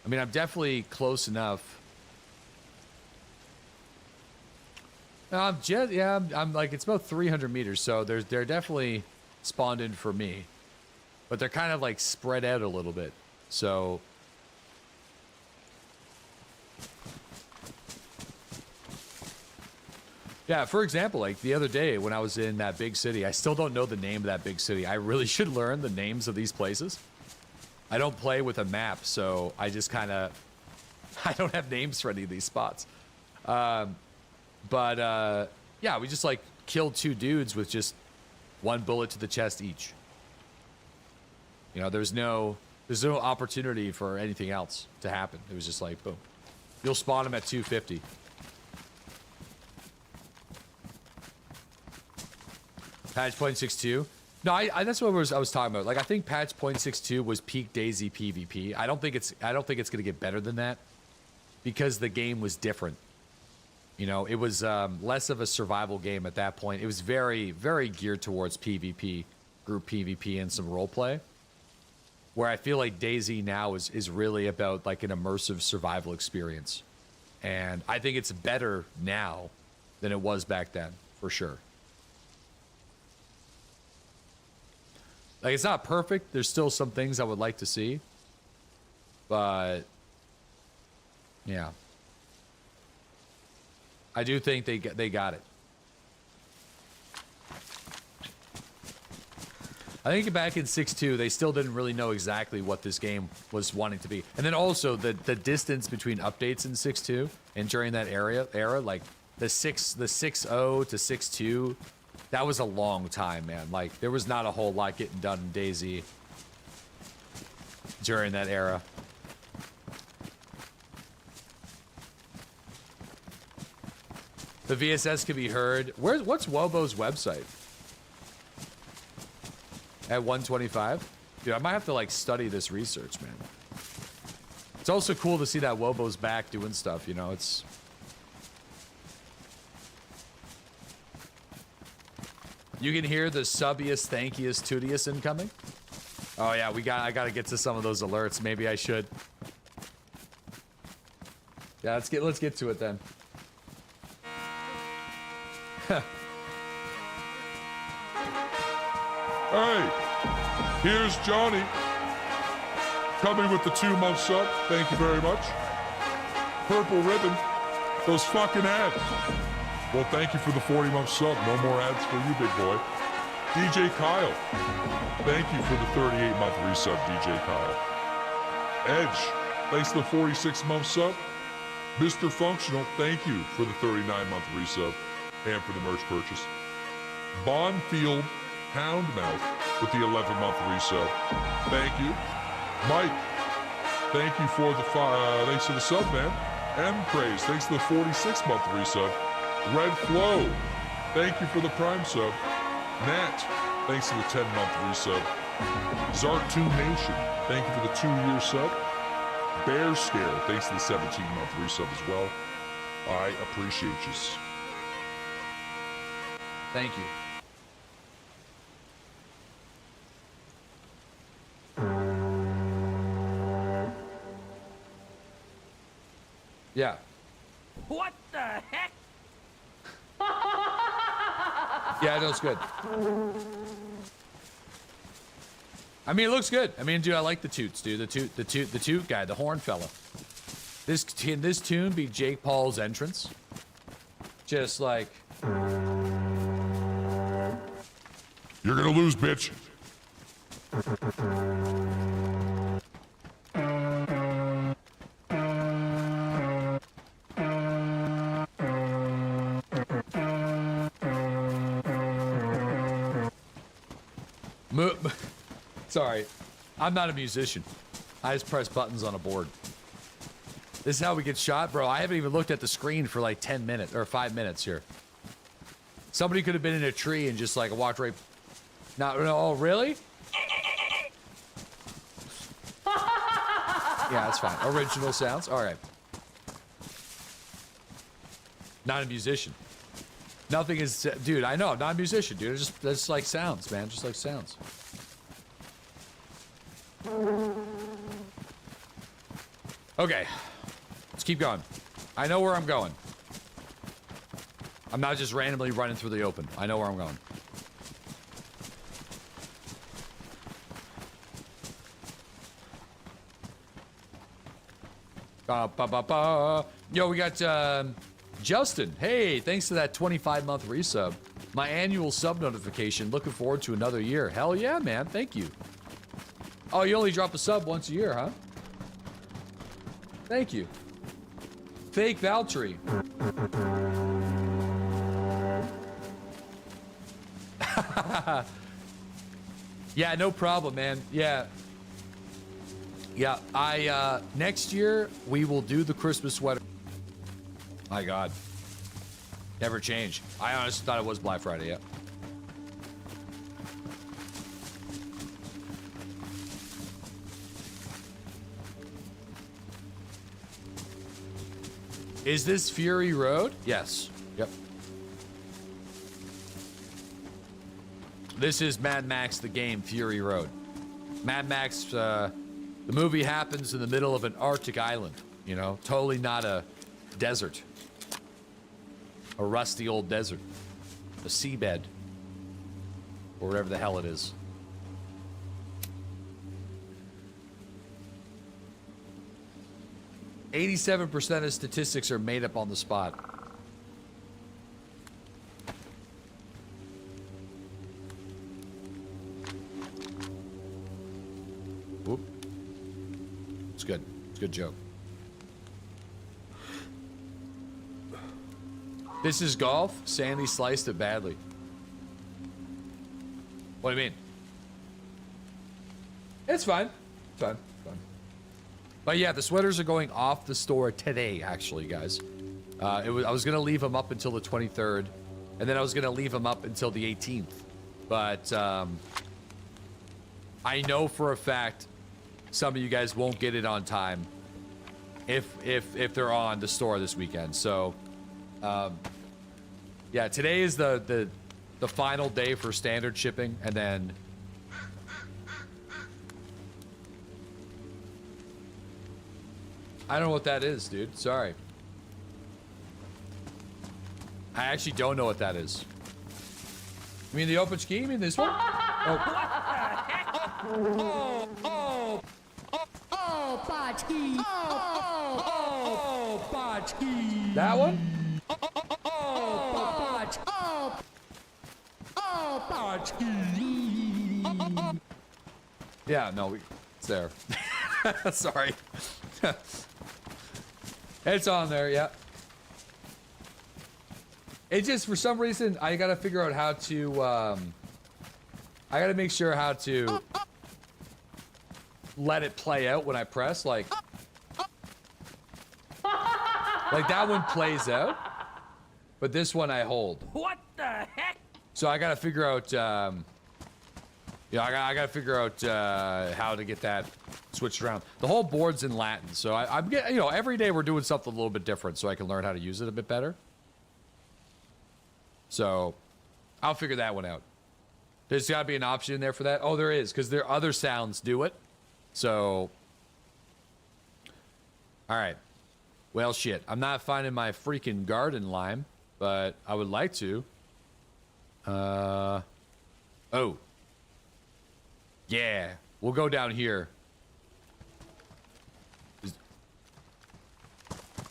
I mean, I'm definitely close enough. I'm like, it's about 300 meters, so they're definitely spawned in for me, but they're kind of like spread out a little bit. So yeah, for example, like the other day when I was in that big city, I still don't know the name of that big city. I really should learn the names of these places. I don't play with a map, so I just kind of, I don't have names for any of these spots. But yeah, we just like killed 2 dudes with just 1 bullet to the chest each. You know, there's no opportunity for anything else to happen. It was just like, boom. You'll spawn them at 250. Patch 0.62. No, I that's what I was talking about. Like, I think patch 0.62 was peak DayZ PvP. I don't think it's gonna get better than that, because the game was different. You know, it was less of a survival game at that point. It was very, very geared towards PvP, group PvP, and some roleplay. Where I feel like DayZ now is really about like an immersive survival experience. And I think it's better now than it was back then, for sure. Like, it's not perfect. There's still some things I would like to see. But yeah. I do think they got it. I think back in 6.2, they still didn't really know exactly what this game was wanting to be. And then also the distance between updates in 6.2 and during that era, like the 6.0 to 6.2, that was a long time, man. Like, there was not a whole lot getting done in DayZ during that era. The VSS can be heard. What's Wobo's website? At 125? Dude, I might have to like study this research, man. It's also cool to see that Wobo's back doing stuff, you know, it's... You can hear the subbiest, thankiest, tootiest incoming. Oh yeah, I gotta get to some of those alerts. Maybe I should. Yeah, let's get to it then. Hey, here's Johnny. Coming with the 2-month sub. Thank you very much. Purple ribbon. Those fucking ads. Well, thank you for the 40-month sub. No more ads for you, big boy. DJ Kyle. Thank you for the 38-month resub, DJ Kyle. Edge. Thanks to the 46-month sub. Mr. Functional, thank you for the 39-month resub and for the merch purchase. Bonfield Houndmouth with the 11-month resub. Thank you. Mike, thank you for the thanks to the sub, man. M Praise, thanks to the 46-month resub. Red Flow, thank you for the prime sub. Nat, thanks to the 10-month resub. Zartoon Nation, thank you for the 2-year sub. Bear Scare, thanks to the 17-month resub as well. I appreciate you. Thank you. Yeah. What the heck? Yeah, it looks good. I mean, it looks good. I mean, dude, I like the toots, dude. The toot guy, the horn fella. Can this tune be Jake Paul's entrance? Just like... You're gonna lose, bitch. Sorry, I'm not a musician. I just press buttons on a board. This is how we get shot, bro. I haven't even looked at the screen for like 10 minutes or 5 minutes here. Somebody could have been in a tree and just like walked right. No, oh, really? Yeah, that's fine. Original sounds. All right. Not a musician. Nothing is, dude. I know, I'm not a musician, dude. It's just like sounds, man. Just like sounds. Okay, let's keep going. I know where I'm going. I'm not just randomly running through the open. I know where I'm going. Yo, we got Justin. Hey, thanks to that 25-month resub. My annual sub notification. Looking forward to another year. Hell yeah, man. Thank you. Oh, you only drop a sub once a year, huh? Thank you. Fake Valtteri. Yeah, no problem, man. Yeah. Yeah, next year, we will do the Christmas sweater. My God. Never change. I honestly thought it was Black Friday, yeah. Is this Fury Road? Yes. Yep. This is Mad Max the game, Fury Road. Mad Max, the movie happens in the middle of an Arctic island, you know? Totally not a desert. A rusty old desert. A seabed. Or whatever the hell it is. %87% of statistics are made up on the spot. Whoop. It's good. It's a good joke. This is golf. Sandy sliced it badly. What do you mean? It's fine. It's fine. But yeah, the sweaters are going off the store today, actually, guys. I was gonna leave them up until the 23rd, and then I was gonna leave them up until the 18th. But I know for a fact some of you guys won't get it on time if they're on the store this weekend. So yeah, today is the final day for standard shipping, and then I don't know what that is, dude. Sorry. I actually don't know what that is. You mean the open ski? You mean this one? Oh, Botchki. Oh, Botchki. That one? Botchki. Yeah, no, it's there. Sorry. It's on there, yeah. It just, for some reason, I gotta figure out how to, I gotta make sure how to let it play out when I press, like that one plays out, but this one I hold. What the heck? So I gotta figure out, I gotta figure out how to get that switched around. The whole board's in Latin, so I'm getting, every day we're doing something a little bit different so I can learn how to use it a bit better. So I'll figure that one out. There's gotta be an option in there for that. Oh, there is, because there other sounds do it. So, all right. Well, shit. I'm not finding my freaking garden lime, but I would like to. Oh. Yeah. We'll go down here.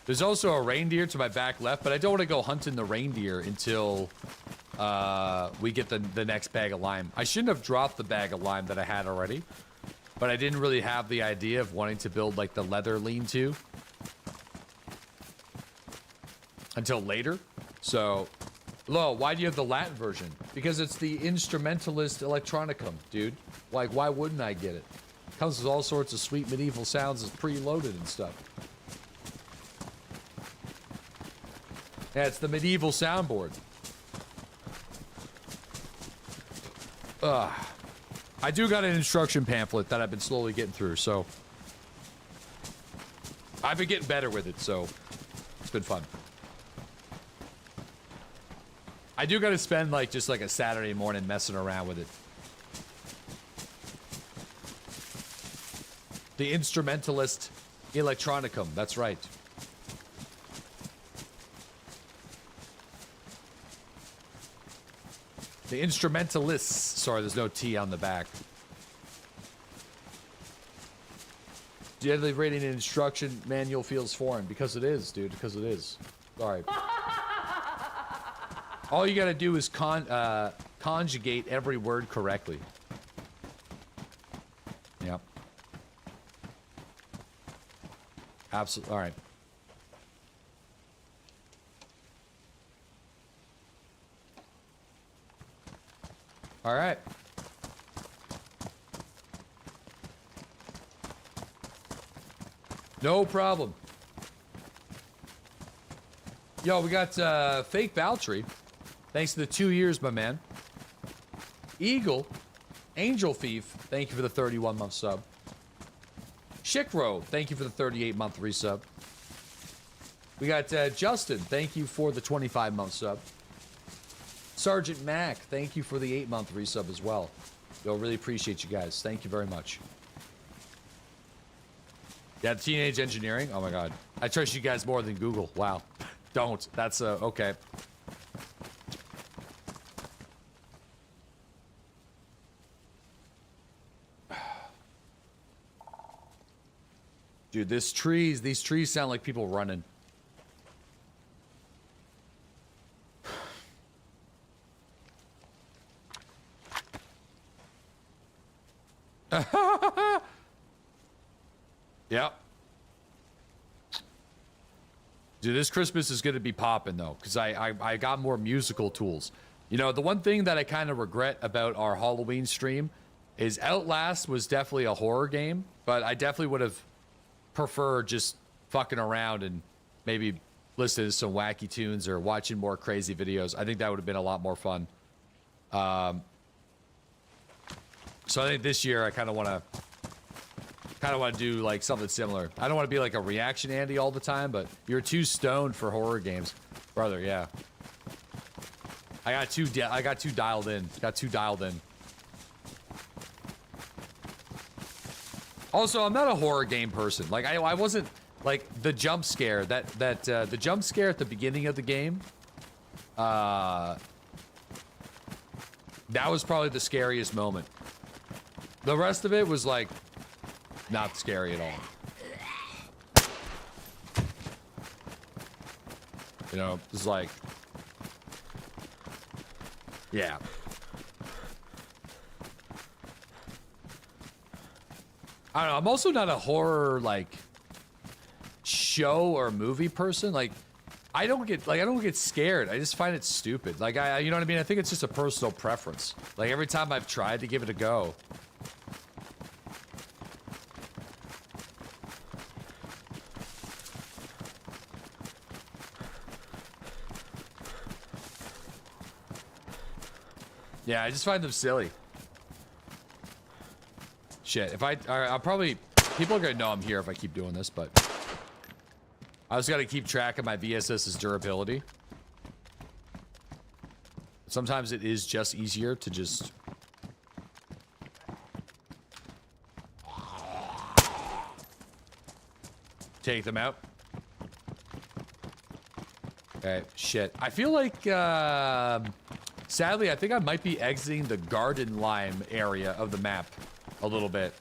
There's also a reindeer to my back left, but I don't want to go hunting the reindeer until we get the next bag of lime. I shouldn't have dropped the bag of lime that I had already, but I didn't really have the idea of wanting to build like the leather lean-to until later. So, Lo, why do you have the Latin version? Because it's the Instrumentalist Electronicum, dude. Like, why wouldn't I get it? Comes with all sorts of sweet medieval sounds, it's preloaded and stuff. Yeah, it's the medieval soundboard. I do got an instruction pamphlet that I've been slowly getting through, so I've been getting better with it, so it's been fun. I do got to spend like just like a Saturday morning messing around with it. The Instrumentalist Electronicum, that's right. The Instrumentalists. Sorry, there's no T on the back. Deadly rating and instruction manual feels foreign. Because it is, dude. Because it is. Sorry. All you gotta do is conjugate every word correctly. Yep. Absolutely. All right. All right. No problem. Yo, we got Fake Baltree. Thanks to the 2 years, my man. Eagle. Angel Thief. Thank you for the 31-month sub. Shikro. Thank you for the 38-month resub. We got Justin. Thank you for the 25-month sub. Sergeant Mac, thank you for the 8-month resub as well. Yo, really appreciate you guys. Thank you very much. Yeah, Teenage Engineering. Oh my god. I trust you guys more than Google. Wow. Don't. That's okay. Dude, these trees sound like people running. Yep. Dude, this Christmas is going to be popping, though, because I got more musical tools. You know, the one thing that I kind of regret about our Halloween stream is Outlast was definitely a horror game, but I definitely would have preferred just fucking around and maybe listening to some wacky tunes or watching more crazy videos. I think that would have been a lot more fun. So I think this year I kind of want to do like something similar. I don't want to be like a reaction Andy all the time, but you're too stoned for horror games, brother. Yeah, I got too dialed in. Got too dialed in. Also, I'm not a horror game person. Like I wasn't like the jump scare the jump scare at the beginning of the game. That was probably the scariest moment. The rest of it was like not scary at all. You know, it's like, yeah. I don't know. I'm also not a horror like show or movie person. Like, I don't get scared. I just find it stupid. Like, you know what I mean? I think it's just a personal preference. Like every time I've tried to give it a go. Yeah, I just find them silly. Shit, if I'll probably, people are gonna know I'm here if I keep doing this, but I just gotta keep track of my VSS's durability. Sometimes it is just easier to just take them out. Okay, shit. I feel like, sadly, I think I might be exiting the garden lime area of the map a little bit.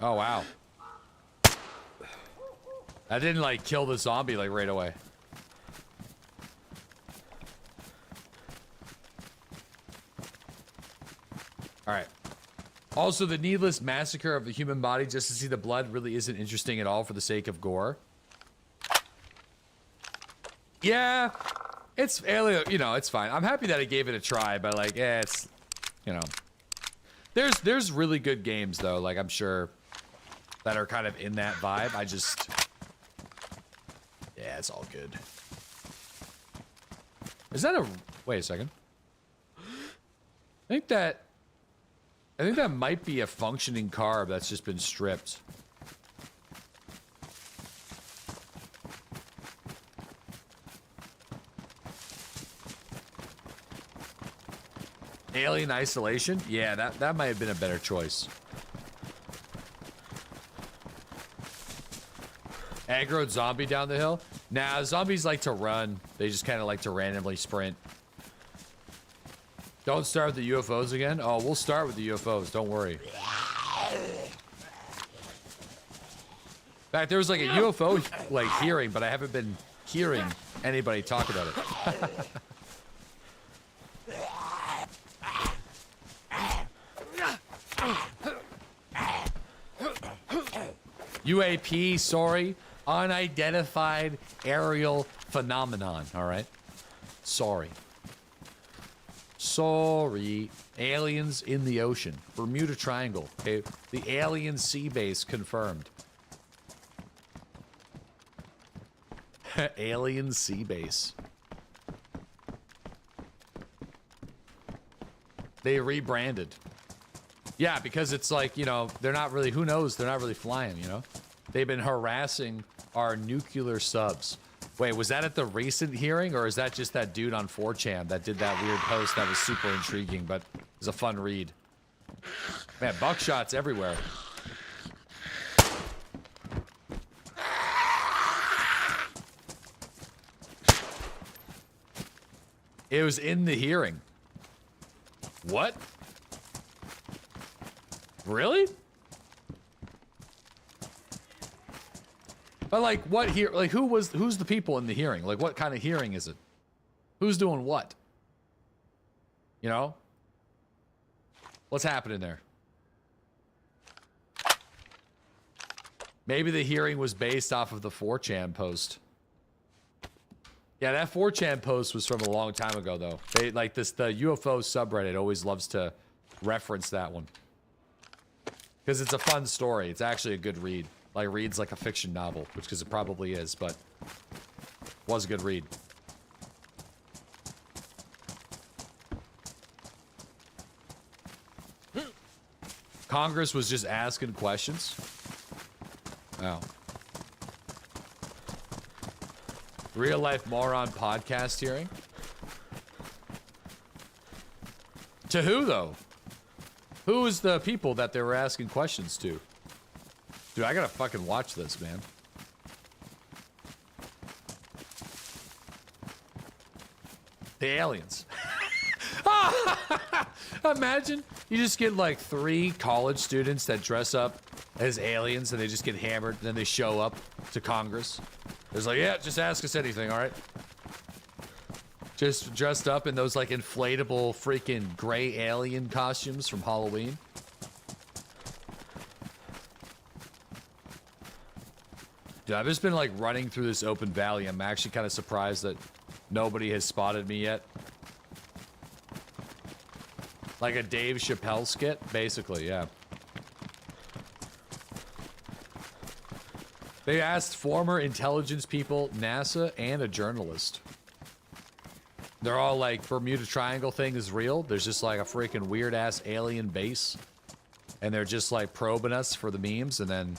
Oh, wow. That didn't, like, kill the zombie, like, right away. Alright. Also, the needless massacre of the human body just to see the blood really isn't interesting at all for the sake of gore. Yeah. It's, you know, it's fine. I'm happy that I gave it a try, but, like, it's, you know. There's really good games, though, like, I'm sure, that are kind of in that vibe. I just... Yeah, it's all good. Is that a... Wait a second. I think that might be a functioning carb that's just been stripped. Alien Isolation? Yeah, that might have been a better choice. Aggroed zombie down the hill? Nah, zombies like to run. They just kind of like to randomly sprint. Don't start with the UFOs again? Oh, we'll start with the UFOs. Don't worry. In fact, there was like a UFO like hearing, but I haven't been hearing anybody talk about it. UAP, sorry. Unidentified aerial phenomenon, all right? Sorry. Sorry. Aliens in the ocean. Bermuda Triangle, okay? The alien sea base confirmed. Alien sea base. They rebranded. Yeah, because it's like, you know, they're not really, who knows? They're not really flying, you know? They've been harassing our nuclear subs. Wait, was that at the recent hearing, or is that just that dude on 4chan that did that weird post that was super intriguing, but it was a fun read? Man, buckshots everywhere. It was in the hearing. What? Really? But like, what here? Like, who's the people in the hearing? Like, what kind of hearing is it? Who's doing what? You know? What's happening there? Maybe the hearing was based off of the 4chan post. Yeah, that 4chan post was from a long time ago, though. They like this. The UFO subreddit always loves to reference that one because it's a fun story. It's actually a good read. Like, reads like a fiction novel, which because it probably is, but was a good read. Congress was just asking questions. Wow. Real life moron podcast hearing. To who though? Who is the people that they were asking questions to? Dude, I gotta fucking watch this, man. The aliens. Imagine you just get like 3 college students that dress up as aliens and they just get hammered and then they show up to Congress. It's like, yeah, just ask us anything, all right? Just dressed up in those like inflatable freaking gray alien costumes from Halloween. Dude, I've just been like running through this open valley. I'm actually kind of surprised that nobody has spotted me yet. Like a Dave Chappelle skit, basically, yeah. They asked former intelligence people, NASA, and a journalist. They're all like, Bermuda Triangle thing is real. There's just like a freaking weird ass alien base. And they're just like probing us for the memes and then,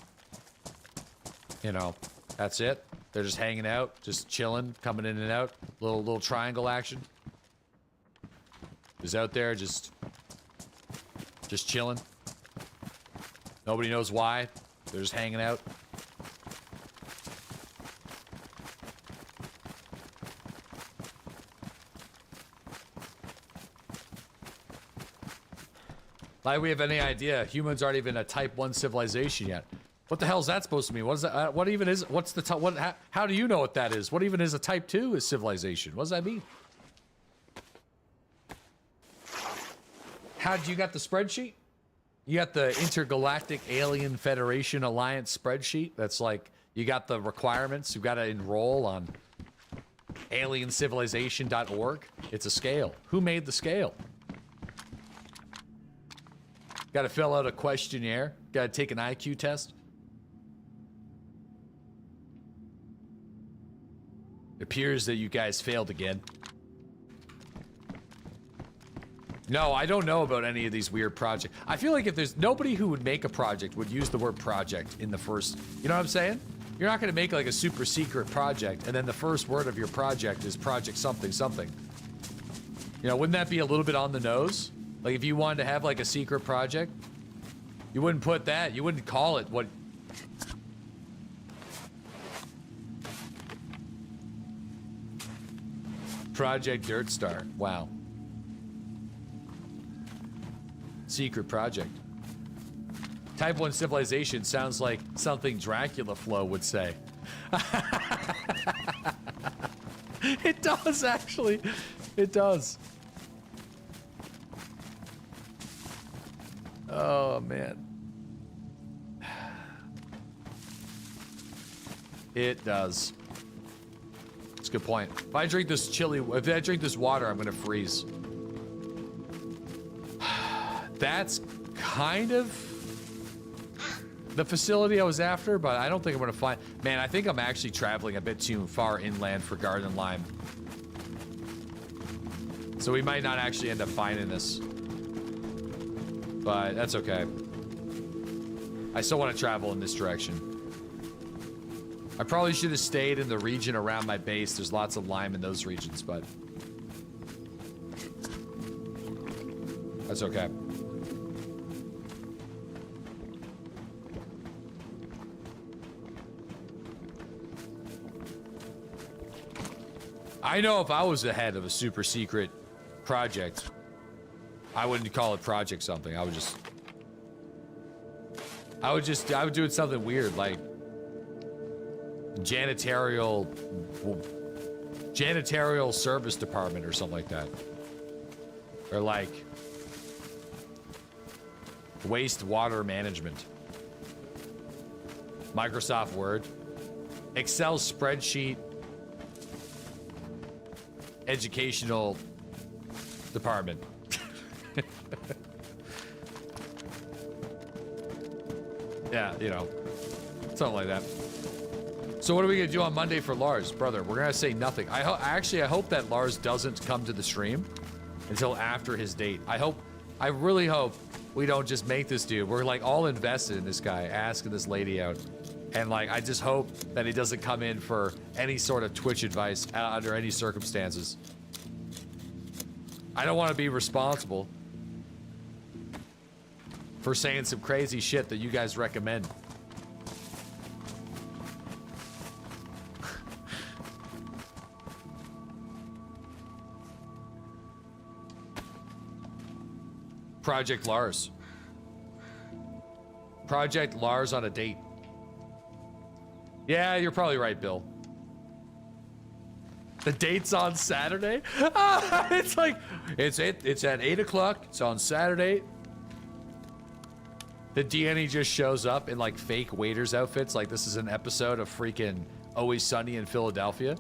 you know, that's it. They're just hanging out, just chilling, coming in and out. Little triangle action. Just out there, just chilling. Nobody knows why. They're just hanging out. Like we have any idea humans aren't even a type 1 civilization yet. What the hell is that supposed to mean? What is that? What even is? What's the what? How do you know what that is? What even is a type 2 civilization? What does that mean? How do you got the spreadsheet? You got the Intergalactic Alien Federation Alliance spreadsheet. That's like you got the requirements. You got to enroll on aliencivilization.org. It's a scale. Who made the scale? Got to fill out a questionnaire. Got to take an IQ test. It appears that you guys failed again. No, I don't know about any of these weird projects. I feel like if there's nobody who would make a project would use the word project in the first, you know what I'm saying? You're not going to make like a super secret project and then the first word of your project is project something something. You know, wouldn't that be a little bit on the nose? Like if you wanted to have like a secret project, you wouldn't put that, you wouldn't call it what... Project Dirt Star, wow. Secret project. Type 1 civilization sounds like something Dracula Flow would say. It does, actually. It does. Oh, man. It does. It's a good point. If I drink this water, I'm gonna freeze. That's kind of the facility I was after, but I don't think I'm gonna find... Man, I think I'm actually traveling a bit too far inland for Garden Lime. So we might not actually end up finding this. But that's okay. I still want to travel in this direction. I probably should have stayed in the region around my base. There's lots of lime in those regions, but... that's okay. I know if I was the head of a super secret project, I wouldn't call it project something. I would do it something weird, like janitorial service department or something like that. Or like wastewater management. Microsoft Word. Excel spreadsheet. Educational department. Yeah, you know, something like that. So what are we gonna do on Monday for Lars, brother? We're gonna say nothing. I hope that Lars doesn't come to the stream until after his date. I really hope we don't just make this dude. We're like all invested in this guy, asking this lady out. And like, I just hope that he doesn't come in for any sort of Twitch advice under any circumstances. I don't want to be responsible for saying some crazy shit that you guys recommend. Project Lars. Project Lars on a date. Yeah, you're probably right, Bill. The date's on Saturday? It's like, it's at 8 o'clock. It's on Saturday. The Deanny just shows up in like fake waiter's outfits. Like this is an episode of freaking Always Sunny in Philadelphia.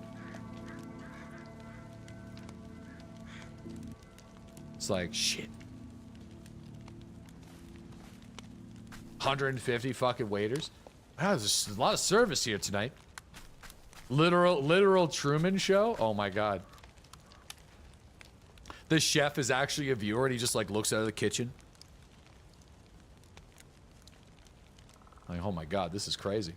It's like, shit. 150 fucking waiters. Wow, there's a lot of service here tonight. Literal Truman Show? Oh my god. The chef is actually a viewer and he just like looks out of the kitchen. Like, oh my god, this is crazy.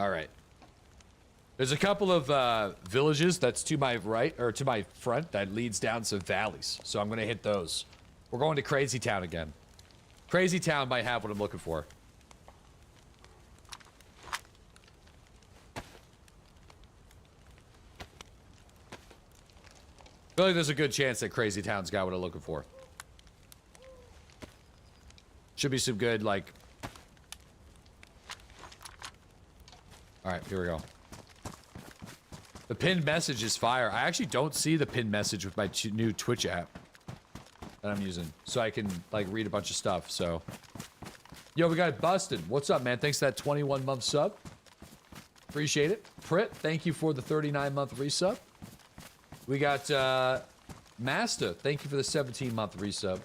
All right. There's a couple of villages that's to my right, or to my front, that leads down some valleys. So I'm gonna hit those. We're going to Crazy Town again. Crazy Town might have what I'm looking for. I feel like there's a good chance that Crazy Town's got what I'm looking for. Should be some good, like... Alright, here we go. The pinned message is fire. I actually don't see the pinned message with my new Twitch app that I'm using. So I can, like, read a bunch of stuff, so... Yo, we got Bustin. What's up, man? Thanks for that 21-month sub. Appreciate it. Prit, thank you for the 39-month resub. We got, Master. Thank you for the 17-month resub.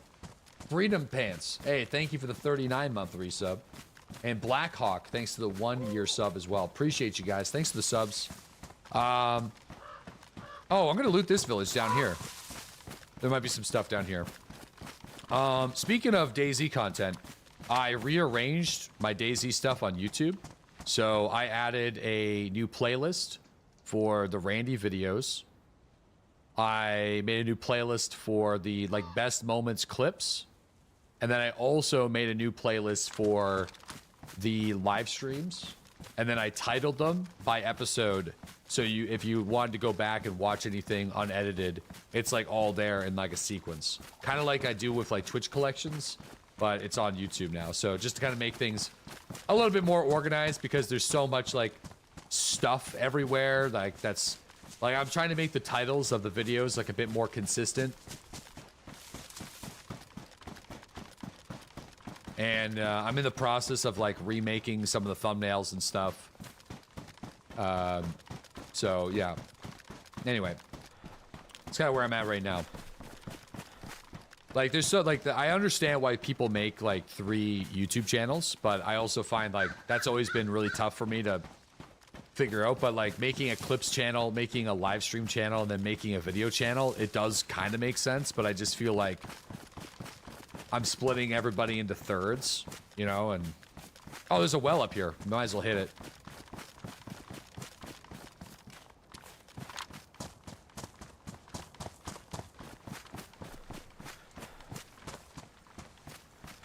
Freedom Pants. Hey, thank you for the 39-month resub. And Blackhawk, thanks to the 1-year sub as well. Appreciate you guys. Thanks for the subs. Oh, I'm gonna loot this village down here. There might be some stuff down here. Speaking of DayZ content, I rearranged my DayZ stuff on YouTube. So I added a new playlist for the Randy videos. I made a new playlist for the, like, best moments clips. And then I also made a new playlist for the live streams. And then I titled them by episode. So if you wanted to go back and watch anything unedited, it's like all there in like a sequence. Kind of like I do with like Twitch collections, but it's on YouTube now. So just to kind of make things a little bit more organized, because there's so much like stuff everywhere. Like that's like, I'm trying to make the titles of the videos like a bit more consistent. And I'm in the process of like remaking some of the thumbnails and stuff. So yeah. Anyway, it's kind of where I'm at right now. Like, there's so like I understand why people make like 3 YouTube channels, but I also find like that's always been really tough for me to figure out. But like making a clips channel, making a live stream channel, and then making a video channel, it does kind of make sense. But I just feel like I'm splitting everybody into thirds, you know. And oh, there's a well up here. Might as well hit it.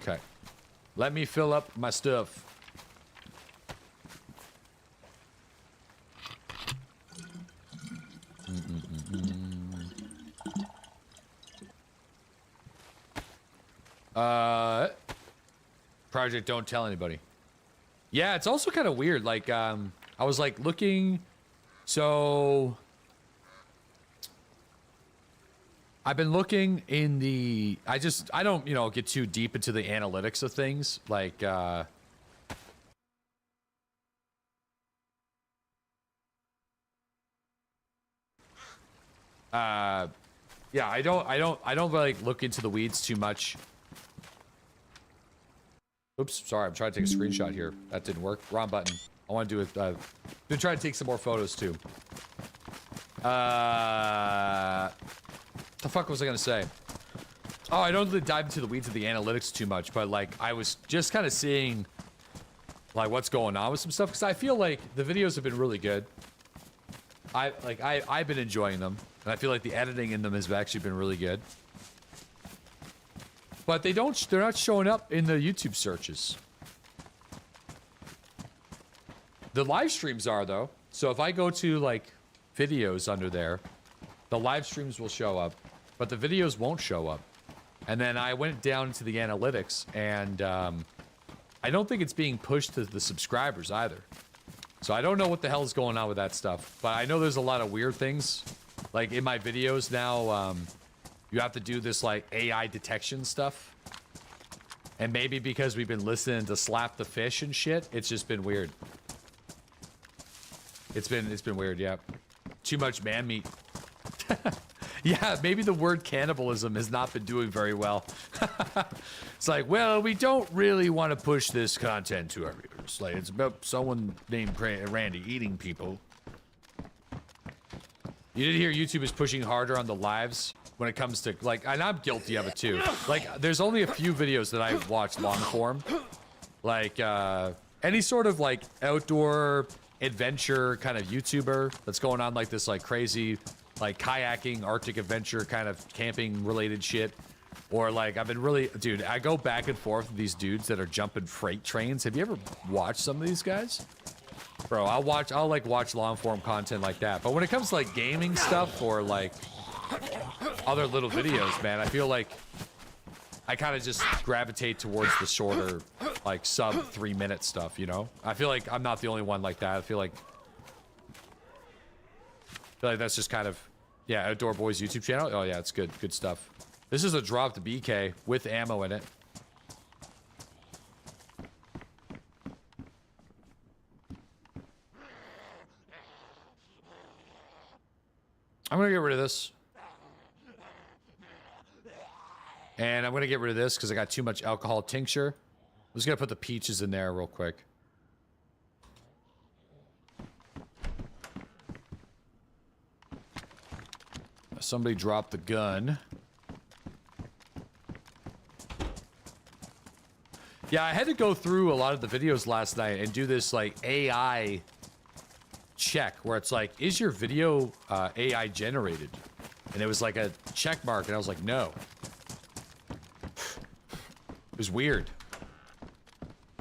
Okay, let me fill up my stuff. Project don't tell anybody. Yeah, it's also kind of weird. Like, I was like looking, so I've been looking in the, I don't, you know, get too deep into the analytics of things. Like, yeah, I don't like look into the weeds too much. Oops, sorry, I'm trying to take a screenshot here. That didn't work. Wrong button. I want to do it. Been trying to take some more photos too. The fuck was I gonna say? Oh, I don't really dive into the weeds of the analytics too much, but like I was just kind of seeing like what's going on with some stuff, because I feel like the videos have been really good. I've been enjoying them, and I feel like the editing in them has actually been really good. But they're not showing up in the YouTube searches. The live streams are though. So if I go to like videos under there, the live streams will show up, but the videos won't show up. And then I went down into the analytics, and I don't think it's being pushed to the subscribers either. So I don't know what the hell is going on with that stuff, but I know there's a lot of weird things. Like in my videos now, you have to do this like AI detection stuff. And maybe because we've been listening to Slap the Fish and shit, it's just been weird. It's been weird, yeah. Too much man meat. Yeah, maybe the word cannibalism has not been doing very well. It's like, well, we don't really want to push this content to our viewers. Like, it's about someone named Randy eating people. You did hear YouTube is pushing harder on the lives when it comes to, like, and I'm guilty of it too. Like, there's only a few videos that I watch long form. Like, any sort of, like, outdoor adventure kind of YouTuber that's going on like this like crazy like kayaking, Arctic adventure kind of camping related shit. Or like I've been really, dude, I go back and forth with these dudes that are jumping freight trains. Have you ever watched some of these guys? Bro, I'll like watch long form content like that. But when it comes to like gaming stuff or like other little videos, man, I feel like I kind of just gravitate towards the shorter, like sub 3 minute stuff, you know? I feel like I'm not the only one like that. I feel like that's just kind of, yeah, Outdoor Boys YouTube channel. Oh yeah, it's good stuff. This is a dropped BK with ammo in it. I'm gonna get rid of this. And I'm gonna get rid of this because I got too much alcohol tincture. I'm just gonna put the peaches in there real quick. Somebody dropped the gun. Yeah, I had to go through a lot of the videos last night and do this like AI check where it's like, is your video AI generated? And it was like a check mark and I was like, no. It was weird.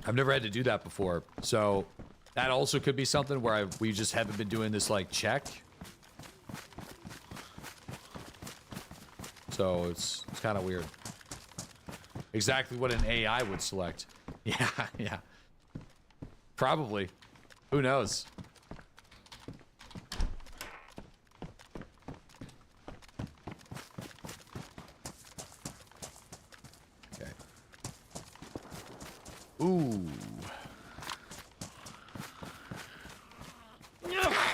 I've never had to do that before. So that also could be something where we just haven't been doing this like check. So it's kind of weird. Exactly what an AI would select. Yeah, yeah. Probably. Who knows? Okay. Ooh.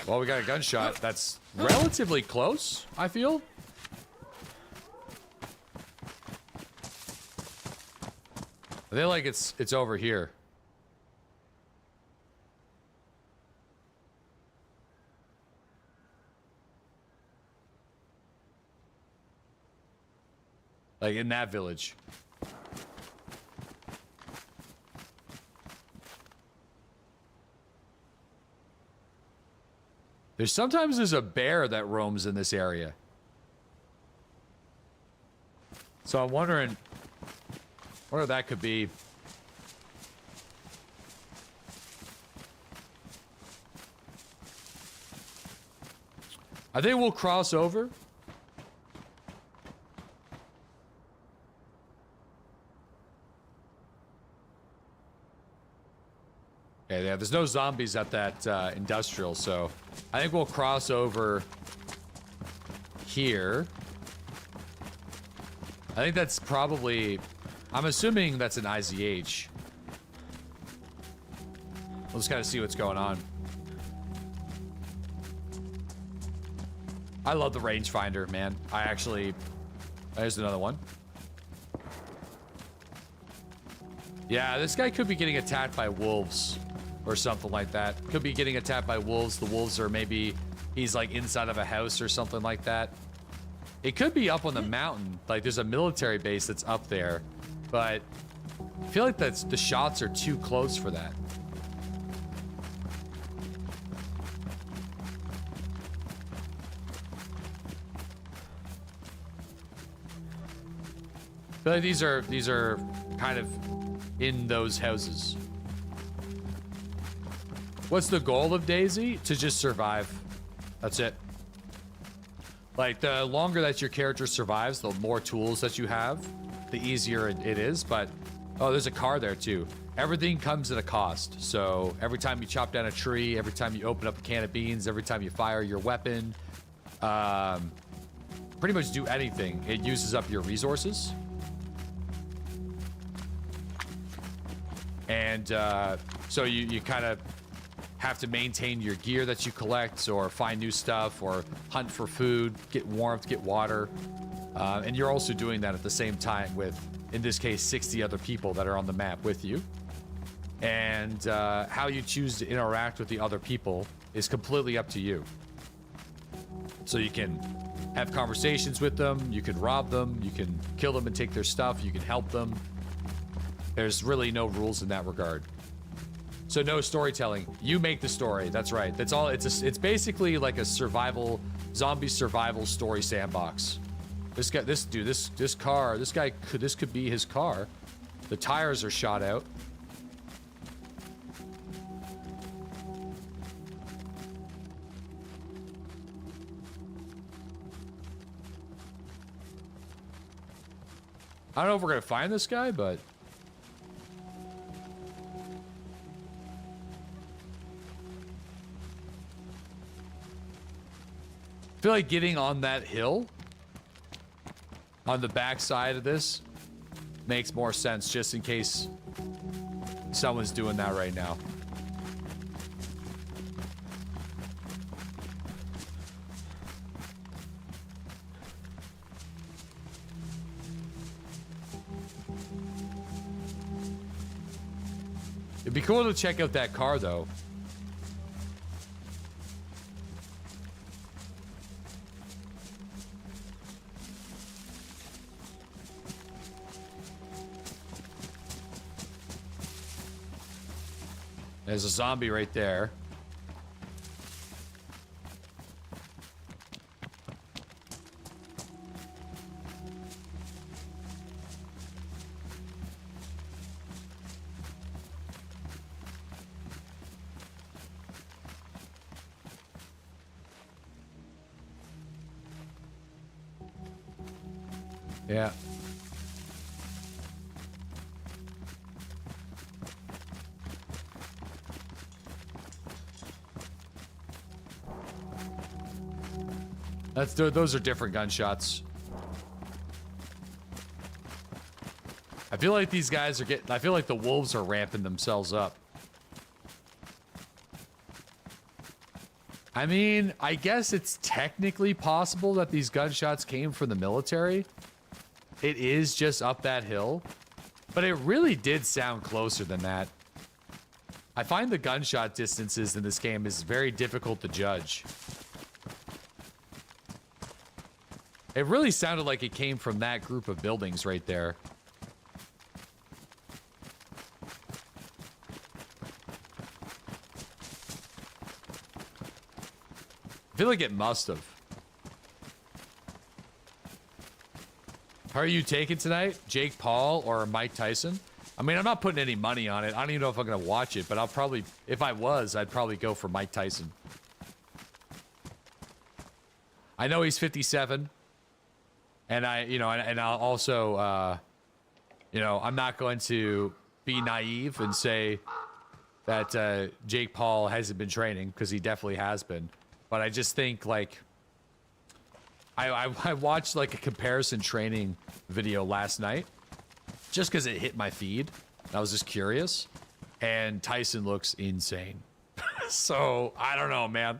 Well, we got a gunshot. That's relatively close, I feel. I feel like it's over here. Like in that village. Sometimes a bear that roams in this area. So I'm wondering what that could be. I think we'll cross over. Yeah, there's no zombies at that industrial, so I think we'll cross over here. I think that's probably, I'm assuming that's an IZH. We'll just kind of see what's going on. I love the rangefinder, man. I actually, there's another one. Yeah, this guy could be getting attacked by wolves or something like that. Could be getting attacked by wolves. The wolves are maybe, he's like inside of a house or something like that. It could be up on the mountain. Like there's a military base that's up there, but I feel like the shots are too close for that. I feel like these are kind of in those houses. What's the goal of DayZ? To just survive. That's it. Like, the longer that your character survives, the more tools that you have, the easier it is. But, oh, there's a car there, too. Everything comes at a cost. So, every time you chop down a tree, every time you open up a can of beans, every time you fire your weapon, pretty much do anything, it uses up your resources. And, so you kind of have to maintain your gear that you collect or find new stuff or hunt for food, get warmth, get water. And you're also doing that at the same time with, in this case, 60 other people that are on the map with you. And how you choose to interact with the other people is completely up to you. So you can have conversations with them, you can rob them, you can kill them and take their stuff, you can help them. There's really no rules in that regard. So no storytelling. You make the story. That's right. That's all. It's basically like a zombie survival story sandbox. This guy, this guy could be his car. The tires are shot out. I don't know if we're gonna find this guy, but I feel like getting on that hill on the back side of this makes more sense, just in case someone's doing that right now. It'd be cool to check out that car, though. There's a zombie right there. Yeah. Those are different gunshots. I feel like these guys are I feel like the wolves are ramping themselves up. I mean, I guess it's technically possible that these gunshots came from the military. It is just up that hill, but it really did sound closer than that. I find the gunshot distances in this game is very difficult to judge. It really sounded like it came from that group of buildings right there. I feel like it must have. How are you taking tonight? Jake Paul or Mike Tyson? I mean, I'm not putting any money on it. I don't even know if I'm going to watch it, but I'll probably, if I was, I'd probably go for Mike Tyson. I know he's 57. And I'll also, I'm not going to be naive and say that Jake Paul hasn't been training, because he definitely has been. But I just think, like, I watched, like, a comparison training video last night, just because it hit my feed. I was just curious. And Tyson looks insane. So, I don't know, man.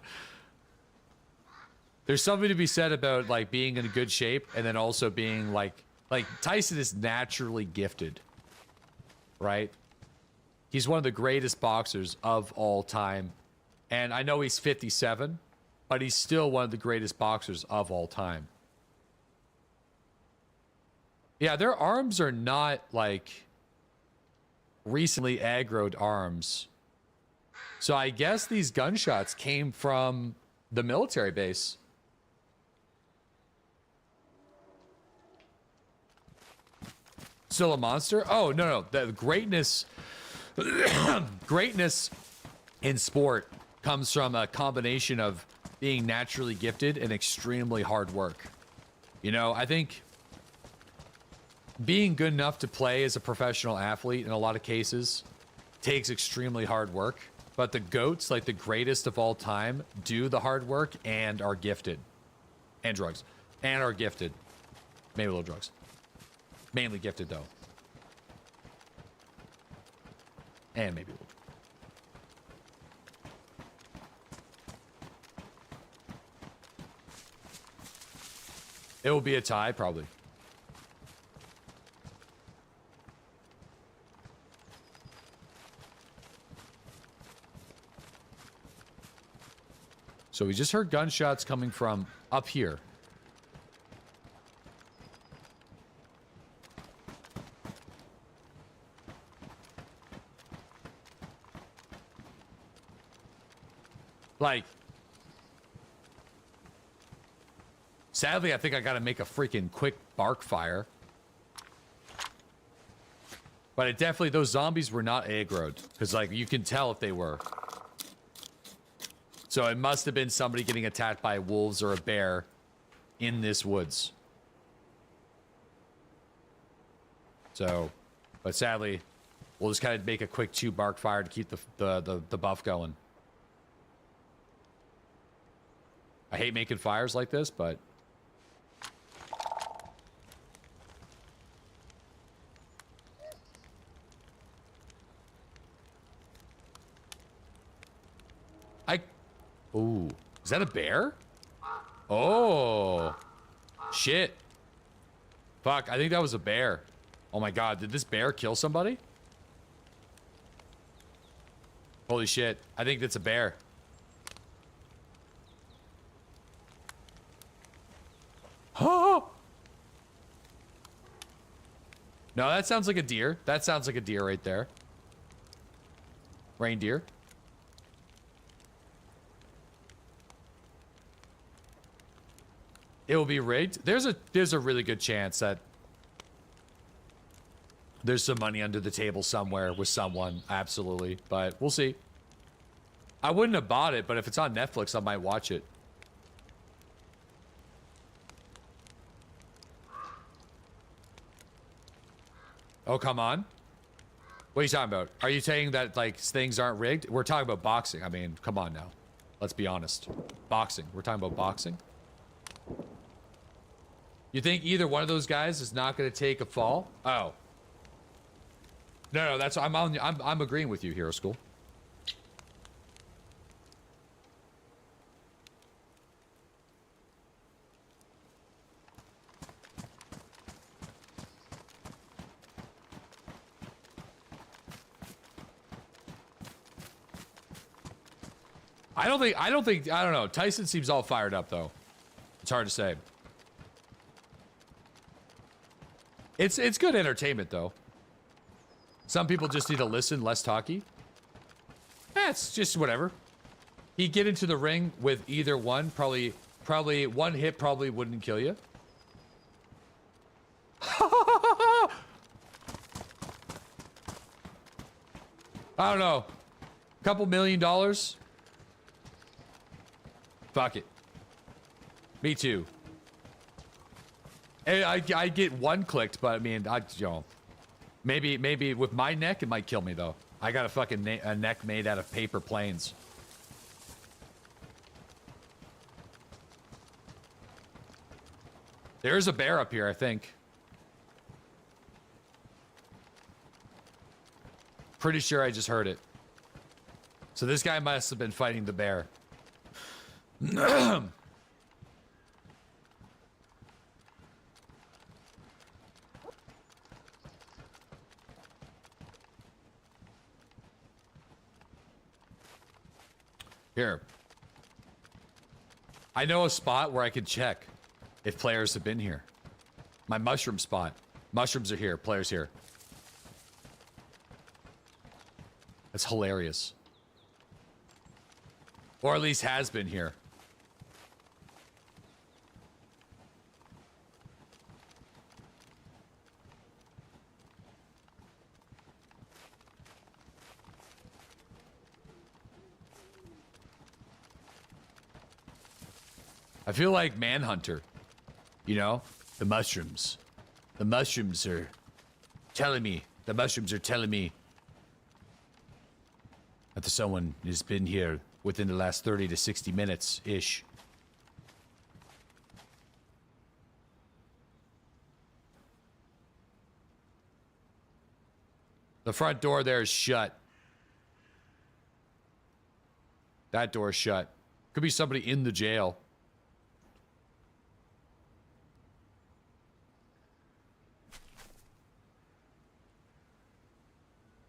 There's something to be said about, like, being in good shape and then also being, like Tyson is naturally gifted, right? He's one of the greatest boxers of all time. And I know he's 57, but he's still one of the greatest boxers of all time. Yeah, their arms are not, like, recently aggroed arms. So I guess these gunshots came from the military base. Still a monster? Oh, no. The greatness in sport comes from a combination of being naturally gifted and extremely hard work. You know, I think being good enough to play as a professional athlete in a lot of cases takes extremely hard work. But the GOATs, like the greatest of all time, do the hard work and are gifted. And drugs. And are gifted. Maybe a little drugs. Mainly gifted, though. And maybe a little. It will be a tie, probably. So we just heard gunshots coming from up here. Like, sadly, I think I gotta make a freaking quick bark fire. But it definitely, those zombies were not aggroed. Because, like, you can tell if they were. So it must have been somebody getting attacked by wolves or a bear in this woods. So, but sadly, we'll just kind of make a quick 2 bark fire to keep the buff going. I hate making fires like this, but... Ooh, is that a bear? Oh, shit. Fuck, I think that was a bear. Oh my god, did this bear kill somebody? Holy shit, I think that's a bear. Oh! No, that sounds like a deer. That sounds like a deer right there. Reindeer. It will be rigged. There's a really good chance that there's some money under the table somewhere with someone. Absolutely. But we'll see. I wouldn't have bought it, but if it's on Netflix, I might watch it. Oh, come on. What are you talking about? Are you saying that, like, things aren't rigged? We're talking about boxing. I mean, come on now. Let's be honest. Boxing. We're talking about boxing? You think either one of those guys is not going to take a fall? Oh. No, that's... I'm agreeing with you, Hero School. I don't know. Tyson seems all fired up, though. It's hard to say. It's good entertainment, though. Some people just need to listen, less talky. It's just whatever. He'd get into the ring with either one. Probably one hit probably wouldn't kill you. I don't know. Couple $1 million. Fuck it. Me too. I get one clicked, but I mean, maybe with my neck it might kill me though. I got a fucking a neck made out of paper planes. There's a bear up here, I think. Pretty sure I just heard it. So this guy must have been fighting the bear. Here. I know a spot where I can check if players have been here. My mushroom spot. Mushrooms are here. Players here. That's hilarious. Or at least has been here. I feel like Manhunter, you know, the mushrooms. The mushrooms are telling me that someone has been here within the last 30 to 60 minutes-ish. The front door there is shut. That door is shut. Could be somebody in the jail.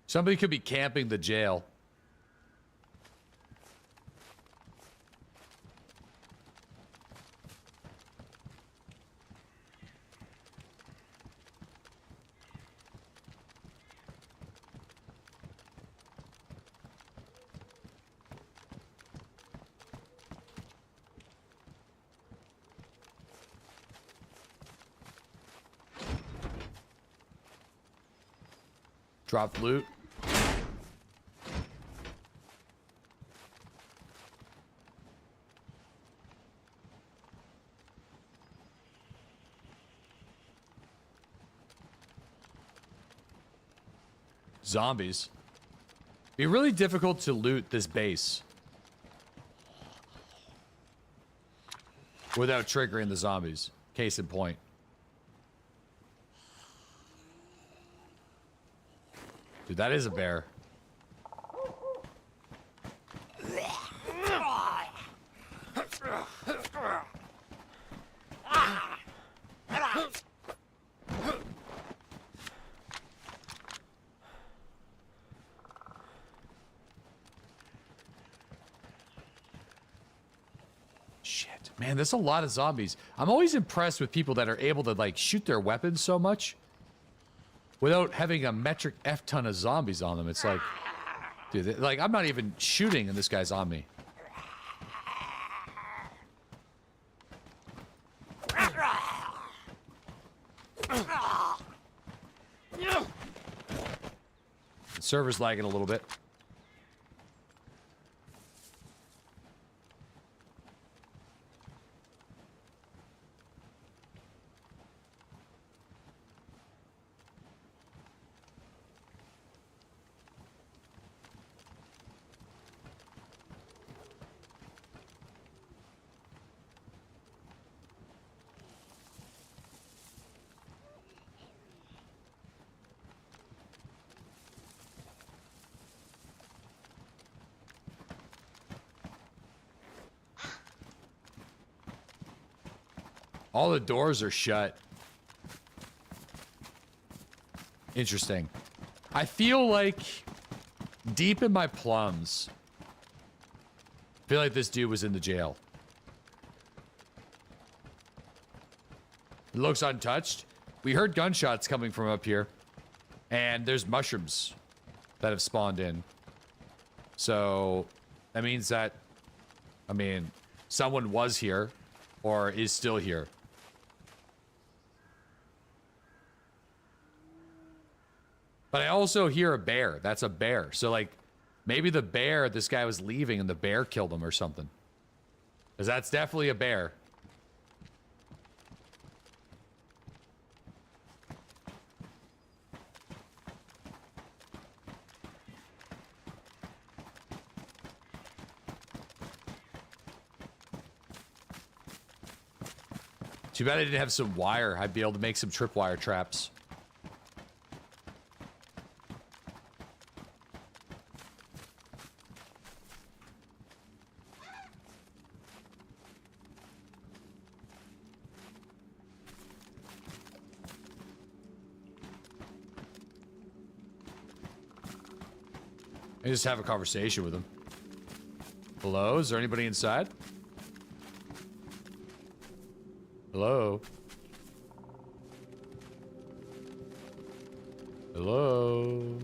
Somebody could be camping the jail. Drop loot. Zombies. Be really difficult to loot this base without triggering the zombies. Case in point. Dude, that is a bear. Shit. Man, there's a lot of zombies. I'm always impressed with people that are able to, like, shoot their weapons so much without having a metric F ton of zombies on them. It's like, dude, like, I'm not even shooting and this guy's on me. The server's lagging a little bit. All the doors are shut. Interesting. I feel like deep in my plums, I feel like this dude was in the jail. It looks untouched. We heard gunshots coming from up here. And there's mushrooms that have spawned in. So that means that, I mean, someone was here or is still here. But I also hear a bear. That's a bear. So, like, maybe the bear, this guy was leaving and the bear killed him or something. Because that's definitely a bear. Too bad I didn't have some wire. I'd be able to make some tripwire traps. I just have a conversation with him. Hello? Is there anybody inside? Hello? Hello?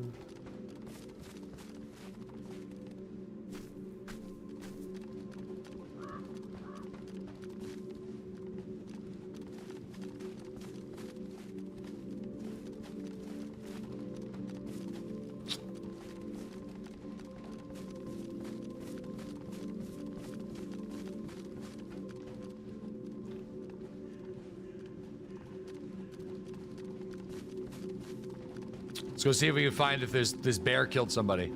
Let's go see if we can find if this bear killed somebody.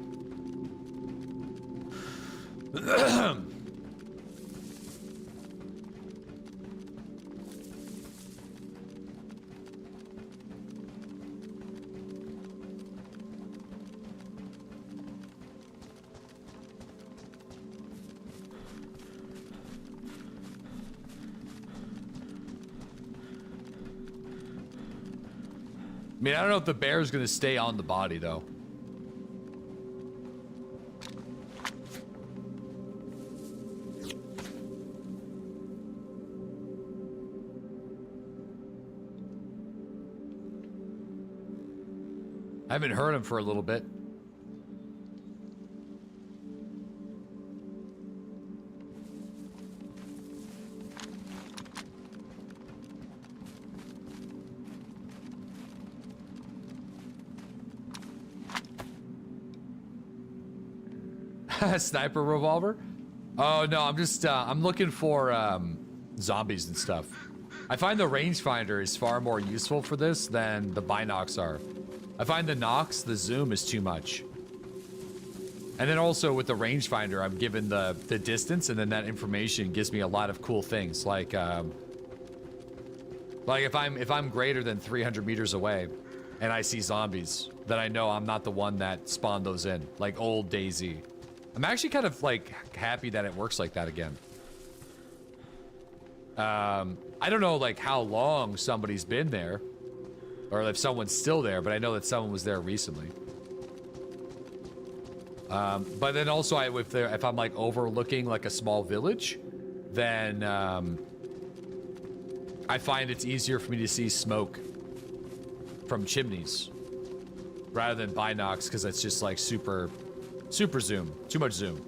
I mean, I don't know if the bear's gonna stay on the body, though. I haven't heard him for a little bit. Sniper revolver? Oh no, I'm just I'm looking for zombies and stuff. I find the rangefinder is far more useful for this than the binocs are. I find the Nox, the zoom is too much. And then also with the rangefinder, I'm given the distance, and then that information gives me a lot of cool things. Like if I'm greater than 300 meters away, and I see zombies, then I know I'm not the one that spawned those in. Like old DayZ. I'm actually kind of like happy that it works like that again. I don't know like how long somebody's been there, or if someone's still there, but I know that someone was there recently. But then also, if I'm like overlooking like a small village, then I find it's easier for me to see smoke from chimneys rather than binocs, because it's just like super zoom, too much zoom.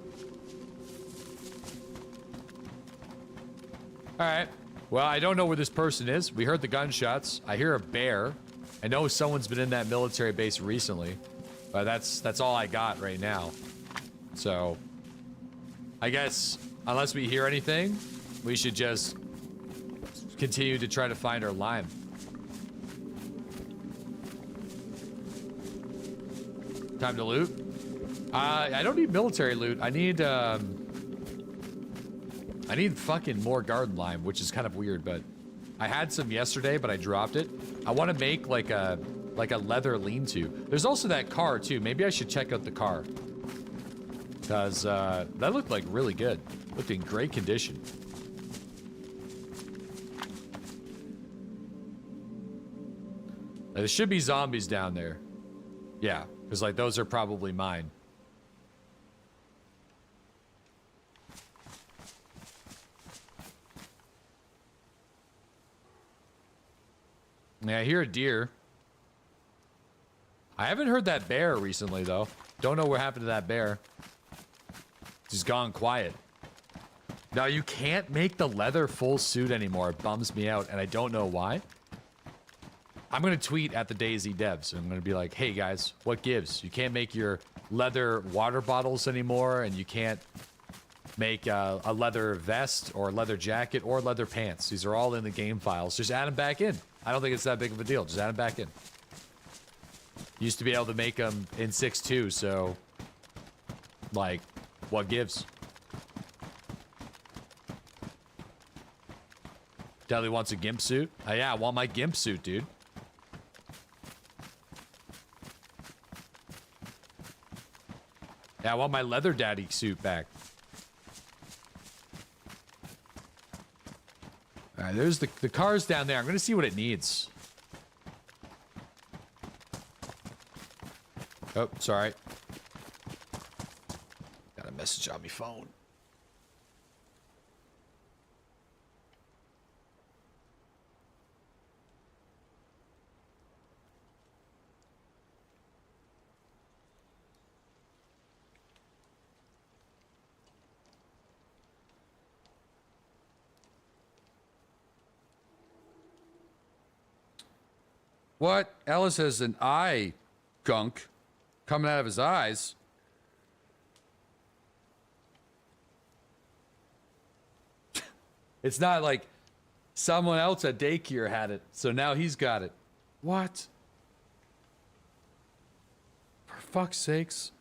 All right. Well, I don't know where this person is. We heard the gunshots. I hear a bear. I know someone's been in that military base recently. But that's all I got right now. So, I guess, unless we hear anything, we should just continue to try to find our lime. Time to loot? I don't need military loot. I need fucking more garden lime, which is kind of weird, but I had some yesterday, but I dropped it. I want to make like a leather lean-to. There's also that car too. Maybe I should check out the car, because that looked like really good. Looked in great condition. There should be zombies down there. Yeah, because like those are probably mine. Yeah, I hear a deer. I haven't heard that bear recently, though. Don't know what happened to that bear. He's gone quiet. Now, you can't make the leather full suit anymore. It bums me out, and I don't know why. I'm going to tweet at the DayZ devs. I'm going to be like, hey, guys, what gives? You can't make your leather water bottles anymore, and you can't make a leather vest or leather jacket or leather pants. These are all in the game files. Just add them back in. I don't think it's that big of a deal. Just add them back in. Used to be able to make them in 6.2, so like, what gives? Deadly wants a gimp suit. Oh, yeah, I want my gimp suit, dude. Yeah, I want my leather daddy suit back. All right, there's the car's down there. I'm gonna see what it needs. Oh, sorry. Got a message on my phone. What? Ellis has an eye gunk coming out of his eyes. It's not like someone else at daycare had it, so now he's got it. What? For fuck's sakes.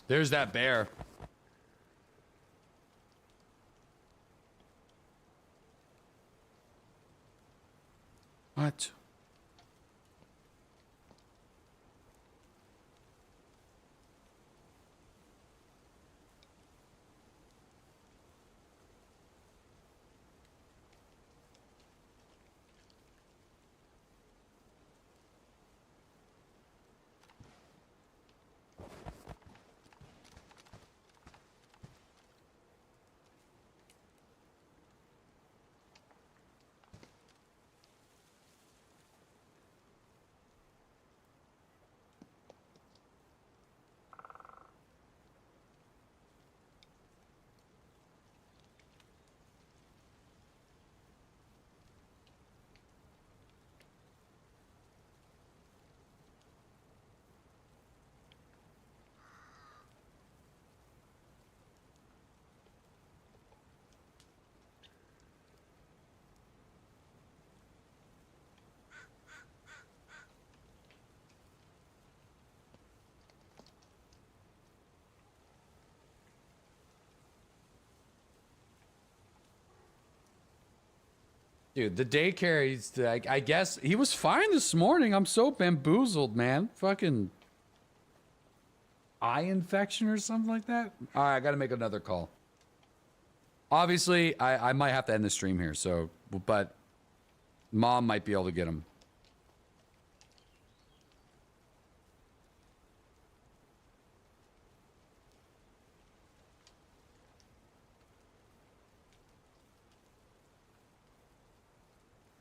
There's that bear. What? Dude, the daycare, I guess he was fine this morning. I'm so bamboozled, man. Fucking eye infection or something like that. All right, I got to make another call. Obviously, I might have to end the stream here, so, but mom might be able to get him.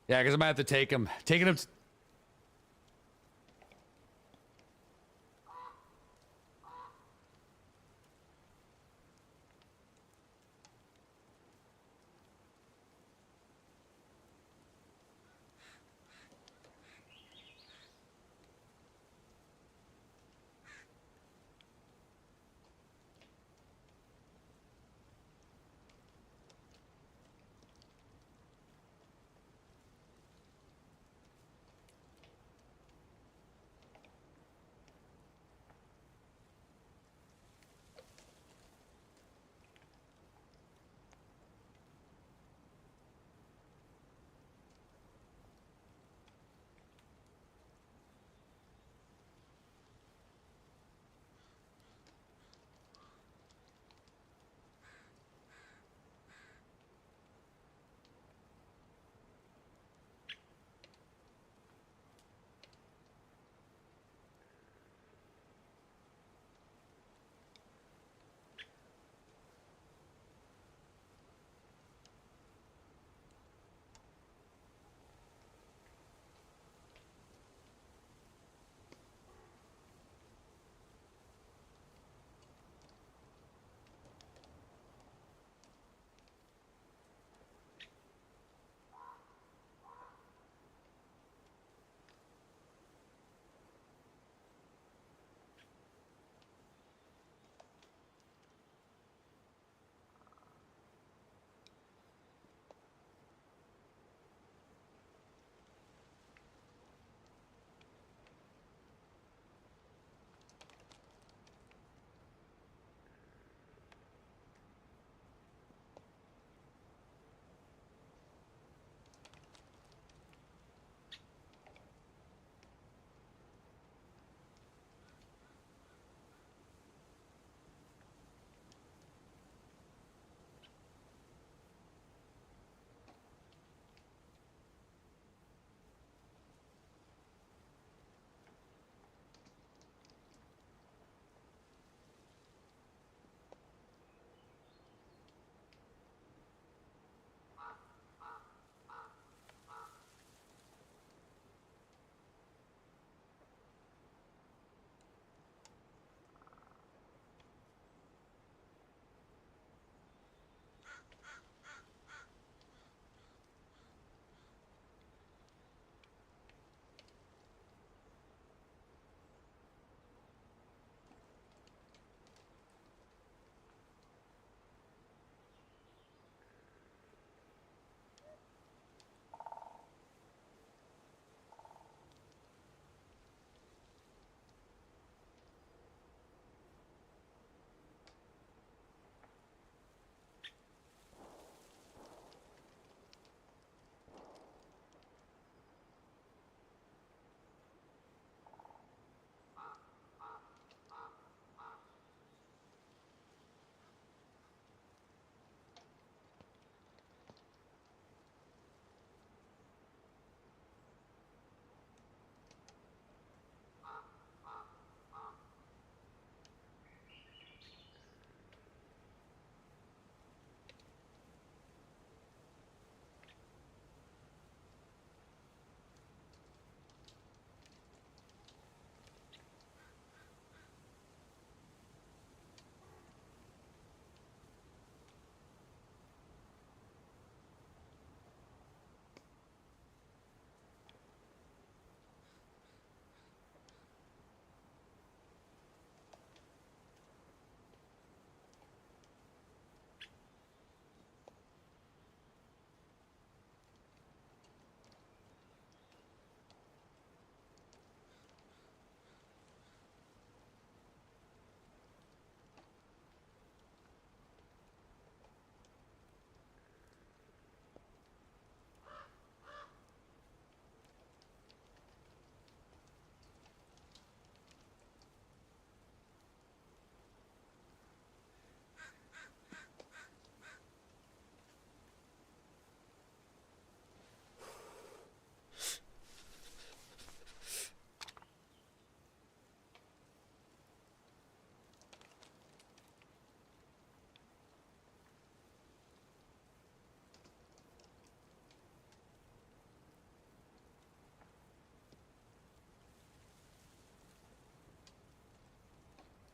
Yeah, because I might have to take him. Taking him.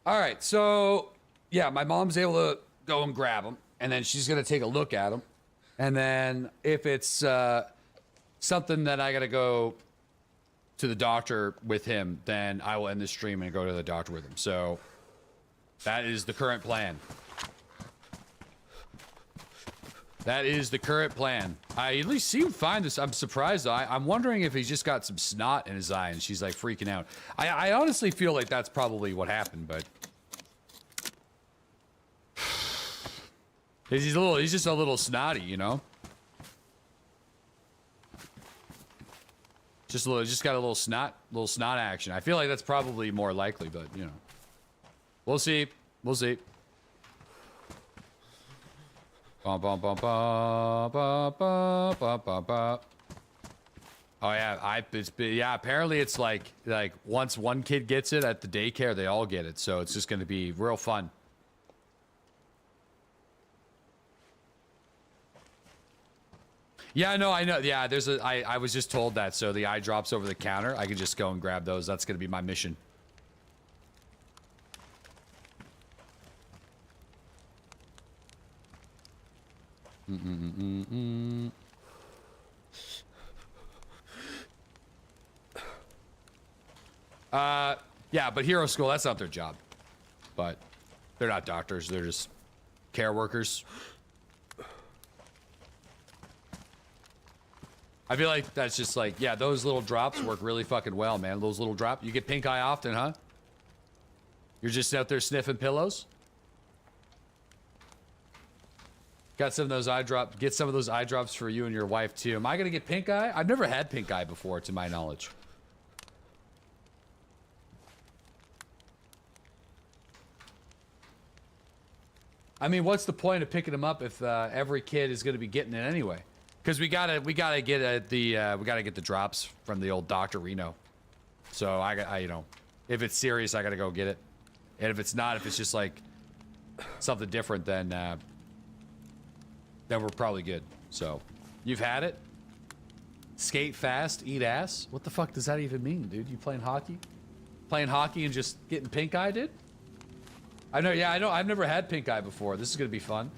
All right, so yeah, my mom's able to go and grab them, and then she's gonna take a look at them, and then if it's something that I gotta go to the doctor with him, then I will end the stream and go to the doctor with him. So that is the current plan. That is the current plan. I at least seem fine. I'm surprised though. I'm wondering if he's just got some snot in his eye and she's like freaking out. I honestly feel like that's probably what happened, but he's just a little snotty, you know? Just got a little snot action. I feel like that's probably more likely, but you know. We'll see. We'll see. Bum, bum, bum, bum, bum, bum, bum, bum, bum. Oh yeah, yeah. Apparently, it's like once one kid gets it at the daycare, they all get it. So it's just going to be real fun. Yeah, no, I know. Yeah, I was just told that. So the eye drops over the counter. I can just go and grab those. That's going to be my mission. Yeah, but Hero School, that's not their job. But they're not doctors, they're just care workers. I feel like that's just like, yeah, those little drops work really fucking well, man. Those little drops. You get pink eye often, huh? You're just out there sniffing pillows? Got some of those eye drops. Get some of those eye drops for you and your wife too. Am I gonna get pink eye? I've never had pink eye before, to my knowledge. I mean, what's the point of picking them up if every kid is gonna be getting it anyway? Because we gotta get the drops from the old Dr. Reno. So I you know, if it's serious, I gotta go get it. And if it's not, if it's just like something different, then we're probably good. So, you've had it? Skate fast, eat ass? What the fuck does that even mean, dude? You playing hockey? Playing hockey and just getting pink eye, dude? I know, yeah, I know. I've never had pink eye before. This is gonna be fun.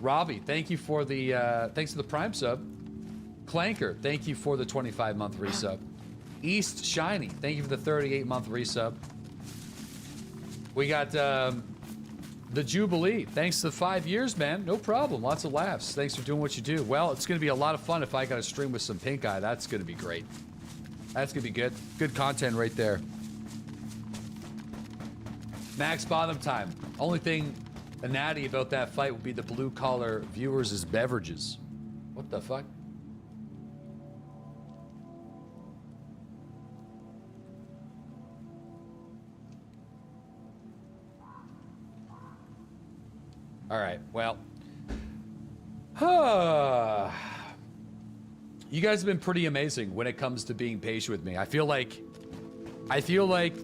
Robbie, thank you for the, thanks for the Prime sub. Clanker, thank you for the 25-month resub. East Shiny, thank you for the 38-month resub. We got, the Jubilee, thanks to the 5 years, man. No problem. Lots of laughs. Thanks for doing what you do. Well, it's going to be a lot of fun if I got to stream with some pink eye. That's going to be great. That's going to be good. Good content right there. Max bottom time. Only thing natty about that fight would be the blue collar viewers' beverages. What the fuck? All right, well, you guys have been pretty amazing when it comes to being patient with me. I feel like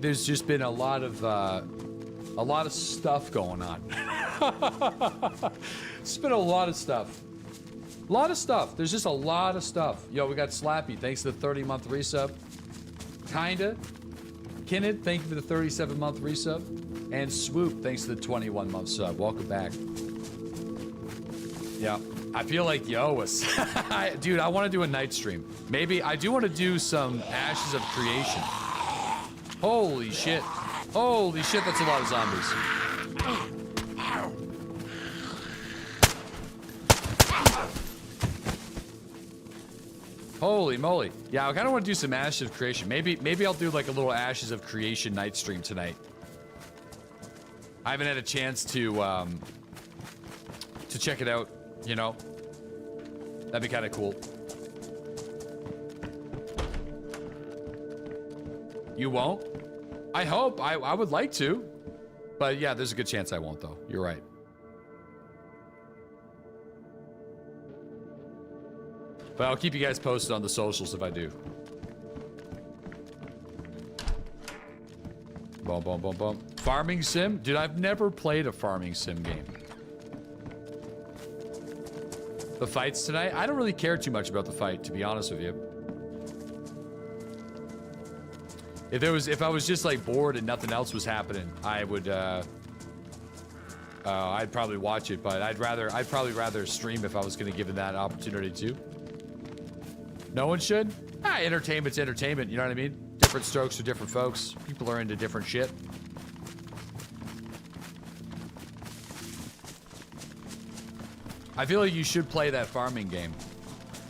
there's just been a lot of stuff going on. It's been a lot of stuff. A lot of stuff. There's just a lot of stuff. Yo, we got Slappy, thanks to the 30-month resub. Kinda. Kinned, thank you for the 37-month resub. And Swoop, thanks to the 21-month sub. Welcome back. Yeah, I feel like you owe us. Dude, I want to do a night stream. Maybe I do want to do some Ashes of Creation. Holy shit. Holy shit, that's a lot of zombies. Holy moly. Yeah, I kind of want to do some Ashes of Creation. Maybe I'll do like a little Ashes of Creation night stream tonight. I haven't had a chance to check it out, you know? That'd be kind of cool. You won't? I hope. I would like to. But yeah, there's a good chance I won't, though. You're right. But I'll keep you guys posted on the socials if I do. Boom, boom, boom, boom. Farming sim? Dude, I've never played a farming sim game. The fights tonight? I don't really care too much about the fight, to be honest with you. If I was just like bored and nothing else was happening, I would I'd probably watch it, but I'd probably rather stream if I was gonna give it that opportunity too. No one should? Entertainment's entertainment, you know what I mean? Different strokes for different folks. People are into different shit. I feel like you should play that farming game.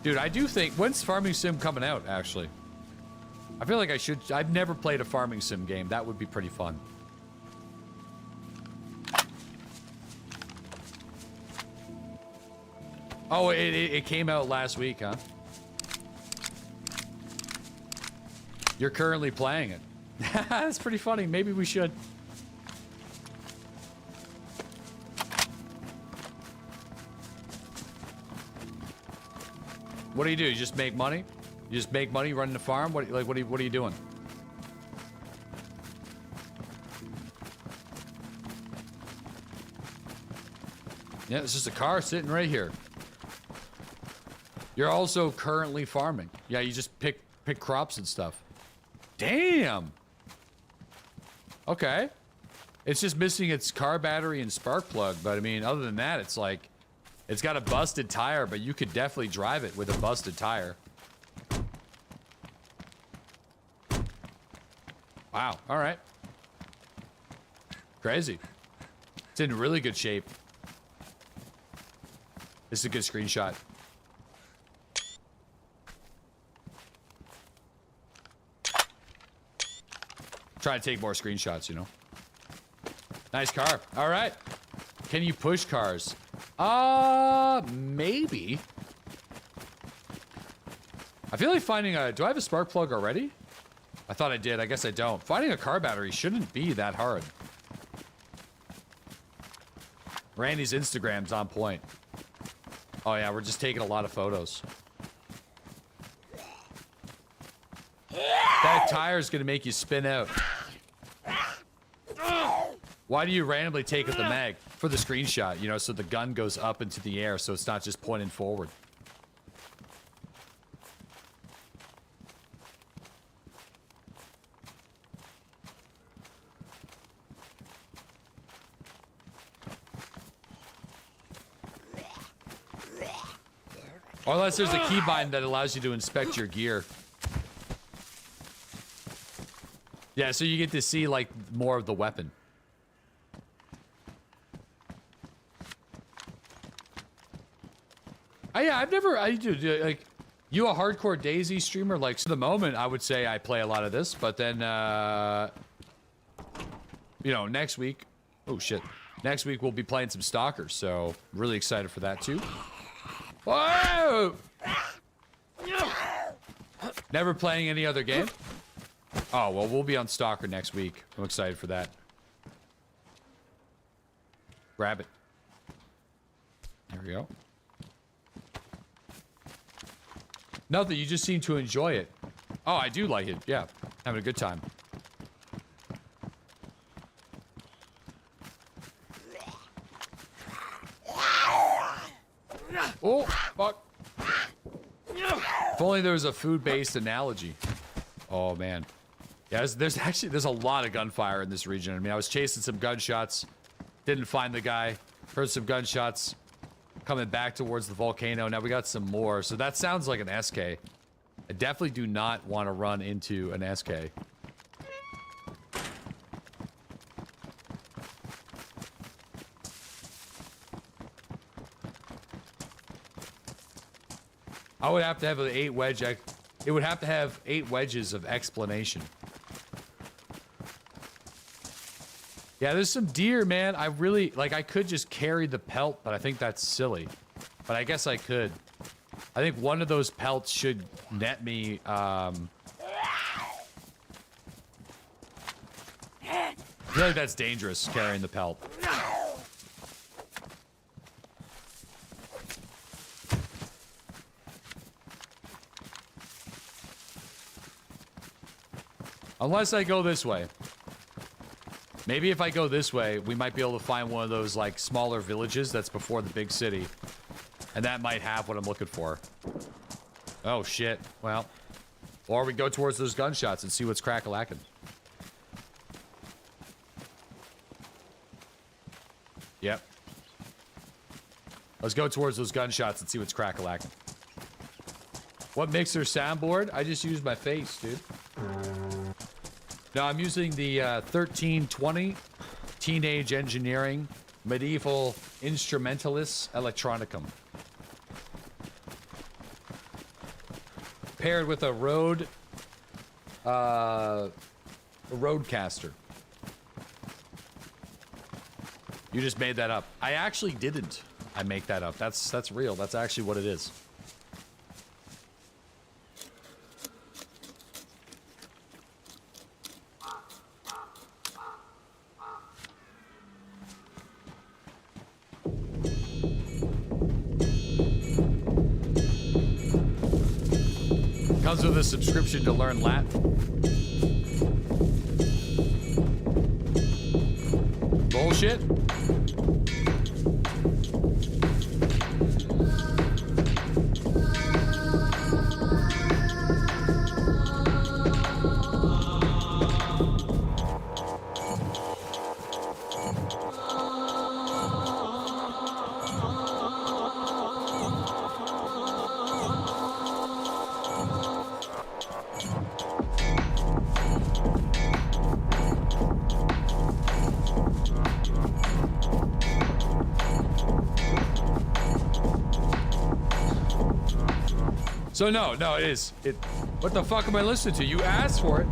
Dude, I do think, when's Farming Sim coming out, actually? I feel like I should, I've never played a Farming Sim game. That would be pretty fun. Oh, it came out last week, huh? You're currently playing it. That's pretty funny. Maybe we should. What do? You just make money? You just make money running the farm? What are you doing? Yeah, it's just a car sitting right here. You're also currently farming. Yeah, you just pick crops and stuff. Damn. Okay. It's just missing its car battery and spark plug, but I mean, other than that, it's like, it's got a busted tire, but you could definitely drive it with a busted tire. Wow, all right. Crazy. It's in really good shape. This is a good screenshot. Try to take more screenshots, you know. Nice car. All right. Can you push cars? Maybe. I feel like finding a... Do I have a spark plug already? I thought I did. I guess I don't. Finding a car battery shouldn't be that hard. Randy's Instagram's on point. Oh, yeah. We're just taking a lot of photos. That tire's gonna make you spin out. Why do you randomly take out the mag? For the screenshot, you know, so the gun goes up into the air, so it's not just pointing forward. Or unless there's a keybind that allows you to inspect your gear. Yeah, so you get to see, like, more of the weapon. Yeah, like, you a hardcore DayZ streamer? Like, so the moment, I would say I play a lot of this, but then, you know, next week, oh shit, next week we'll be playing some Stalkers, so really excited for that too. Whoa! Never playing any other game? Oh, well, we'll be on Stalker next week. I'm excited for that. Grab it. There we go. Nothing, you just seem to enjoy it. Oh, I do like it, yeah. Having a good time. Oh, fuck. If only there was a food-based analogy. Oh, man. Yeah, there's a lot of gunfire in this region. I mean, I was chasing some gunshots. Didn't find the guy. Heard some gunshots. Coming back towards the volcano. Now we got some more. So that sounds like an SK. I definitely do not want to run into an SK. I would have to have an 8 wedge. It would have to have 8 wedges of explanation. Yeah, there's some deer, man. I really, like, I could just carry the pelt, but I think that's silly. But I guess I could. I think one of those pelts should net me, I feel like that's dangerous, carrying the pelt. Unless I go this way. Maybe if I go this way, we might be able to find one of those, like, smaller villages that's before the big city. And that might have what I'm looking for. Oh, shit. Well. Or we go towards those gunshots and see what's crack-a-lackin'. Yep. Let's go towards those gunshots and see what's crack-a-lackin'. What mixer soundboard? I just used my face, dude. No, I'm using the 1320 Teenage Engineering Medieval Instrumentalist Electronicum. Paired with a Rodecaster. You just made that up. I actually didn't. I make that up. That's real. That's actually what it is. Comes with a subscription to learn Latin. Bullshit. So no, it is. What the fuck am I listening to? You asked for it.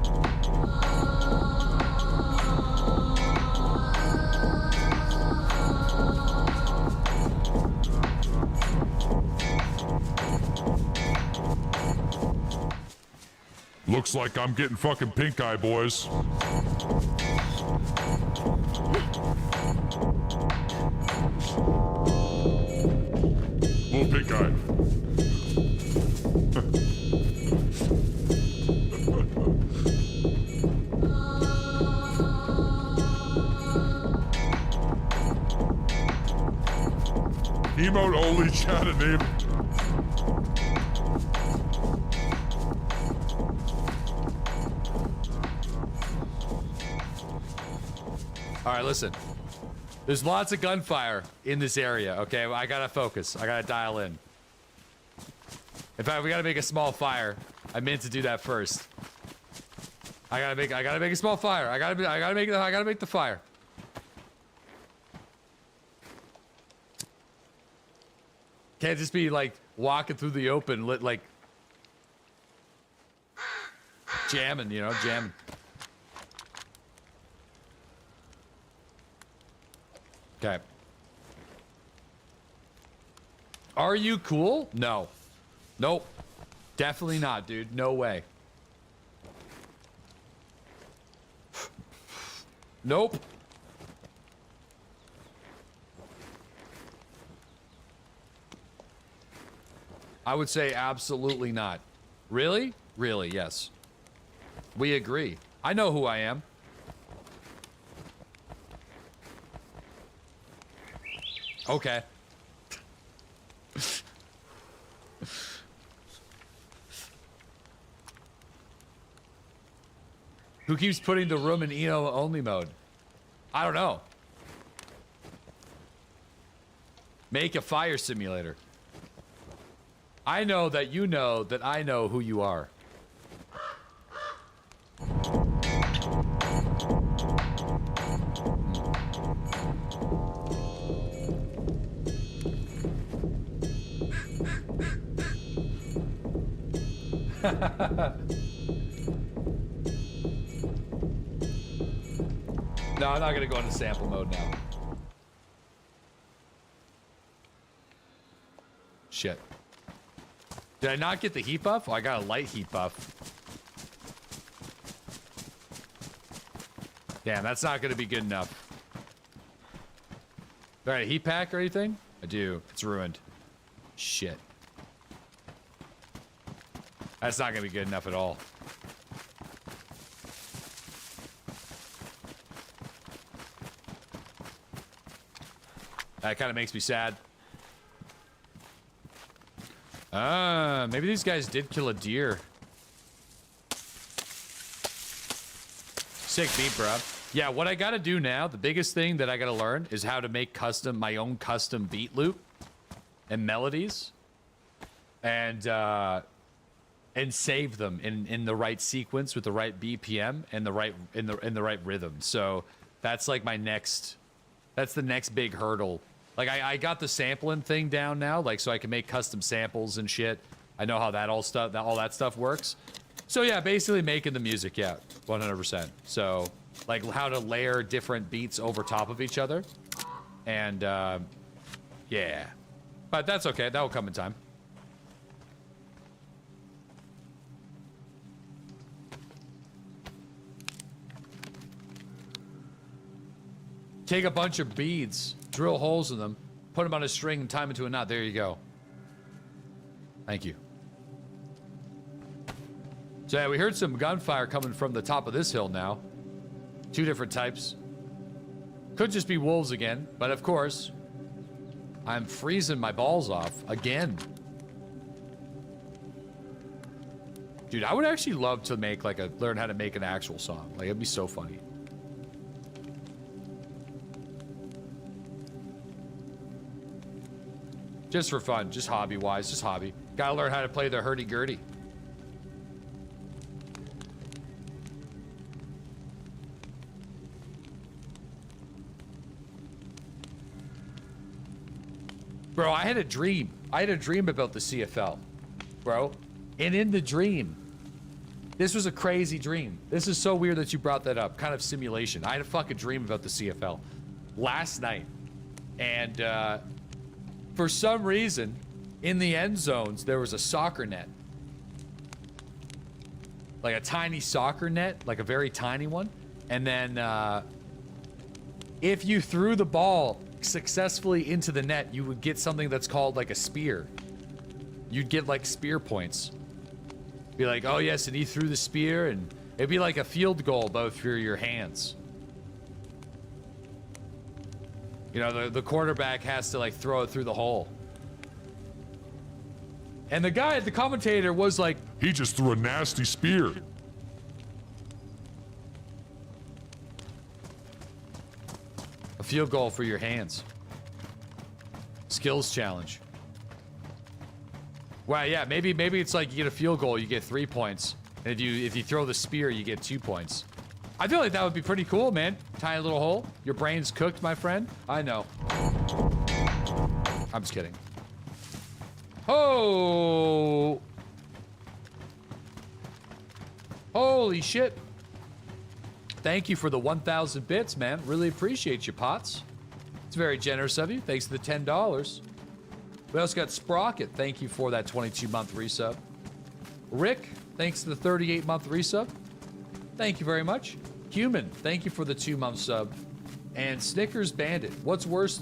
Looks like I'm getting fucking pink eye, boys. Little pink eye. Emote only chat enabled. All right, listen. There's lots of gunfire in this area, okay? I gotta focus. I gotta dial in. In fact, we gotta make a small fire. I meant to do that first. I gotta make a small fire. I gotta make the fire. Can't just be like walking through the open, like jamming, you know, jamming. Okay. Are you cool? No. Nope. Definitely not, dude. No way. Nope. I would say absolutely not. Really? Really, yes. We agree. I know who I am. Okay. Who keeps putting the room in Eno only mode? I don't know. Make a fire simulator. I know that you know that I know who you are. No, I'm not gonna go into sample mode now. Shit. Did I not get the heat buff? Oh, I got a light heat buff. Damn, that's not gonna be good enough. Do I have a heat pack or anything? I do. It's ruined. Shit. That's not gonna be good enough at all. That kind of makes me sad. Maybe these guys did kill a deer. Sick beat, bro. Yeah, what I gotta do now, the biggest thing that I gotta learn is how to make my own custom beat loop and melodies, and save them in the right sequence with the right BPM and the right in the right rhythm. So that's like that's the next big hurdle. Like I got the sampling thing down now, like so I can make custom samples and shit. I know how all that stuff works. So yeah, basically making the music, yeah, 100%. So like how to layer different beats over top of each other, and yeah, but that's okay. That will come in time. Take a bunch of beads, drill holes in them, put them on a string, and tie them into a knot. There you go. Thank you. So yeah, we heard some gunfire coming from the top of this hill now. 2 different types. Could just be wolves again, but of course, I'm freezing my balls off again. Dude, I would actually love to make learn how to make an actual song. Like, it'd be so funny. Just for fun, just hobby-wise, just hobby. Gotta learn how to play the hurdy-gurdy. Bro, I had a dream. I had a dream about the CFL, bro. And in the dream, this was a crazy dream. This is so weird that you brought that up. Kind of simulation. I had a fucking dream about the CFL last night. And for some reason, in the end zones, there was a soccer net. Like a tiny soccer net, like a very tiny one. And then if you threw the ball successfully into the net, you would get something that's called like a spear. You'd get like spear points. Be like, oh yes, and he threw the spear, and it'd be like a field goal both through your hands. You know, the quarterback has to like throw it through the hole. And the guy, the commentator was like, He just threw a nasty spear. a field goal for your hands. Skills challenge. Wow, yeah, maybe it's like you get a field goal, you get 3 points. And if you throw the spear, you get 2 points. I feel like that would be pretty cool, man. Tiny little hole. Your brain's cooked, my friend. I know. I'm just kidding. Oh! Holy shit. Thank you for the 1,000 bits, man. Really appreciate you, Potts. It's very generous of you. Thanks for the $10. We also got Sprocket. Thank you for that 22-month resub. Rick, thanks to the 38-month resub. Thank you very much. Human, thank you for the 2-month sub. And Snickers Bandit, what's worse?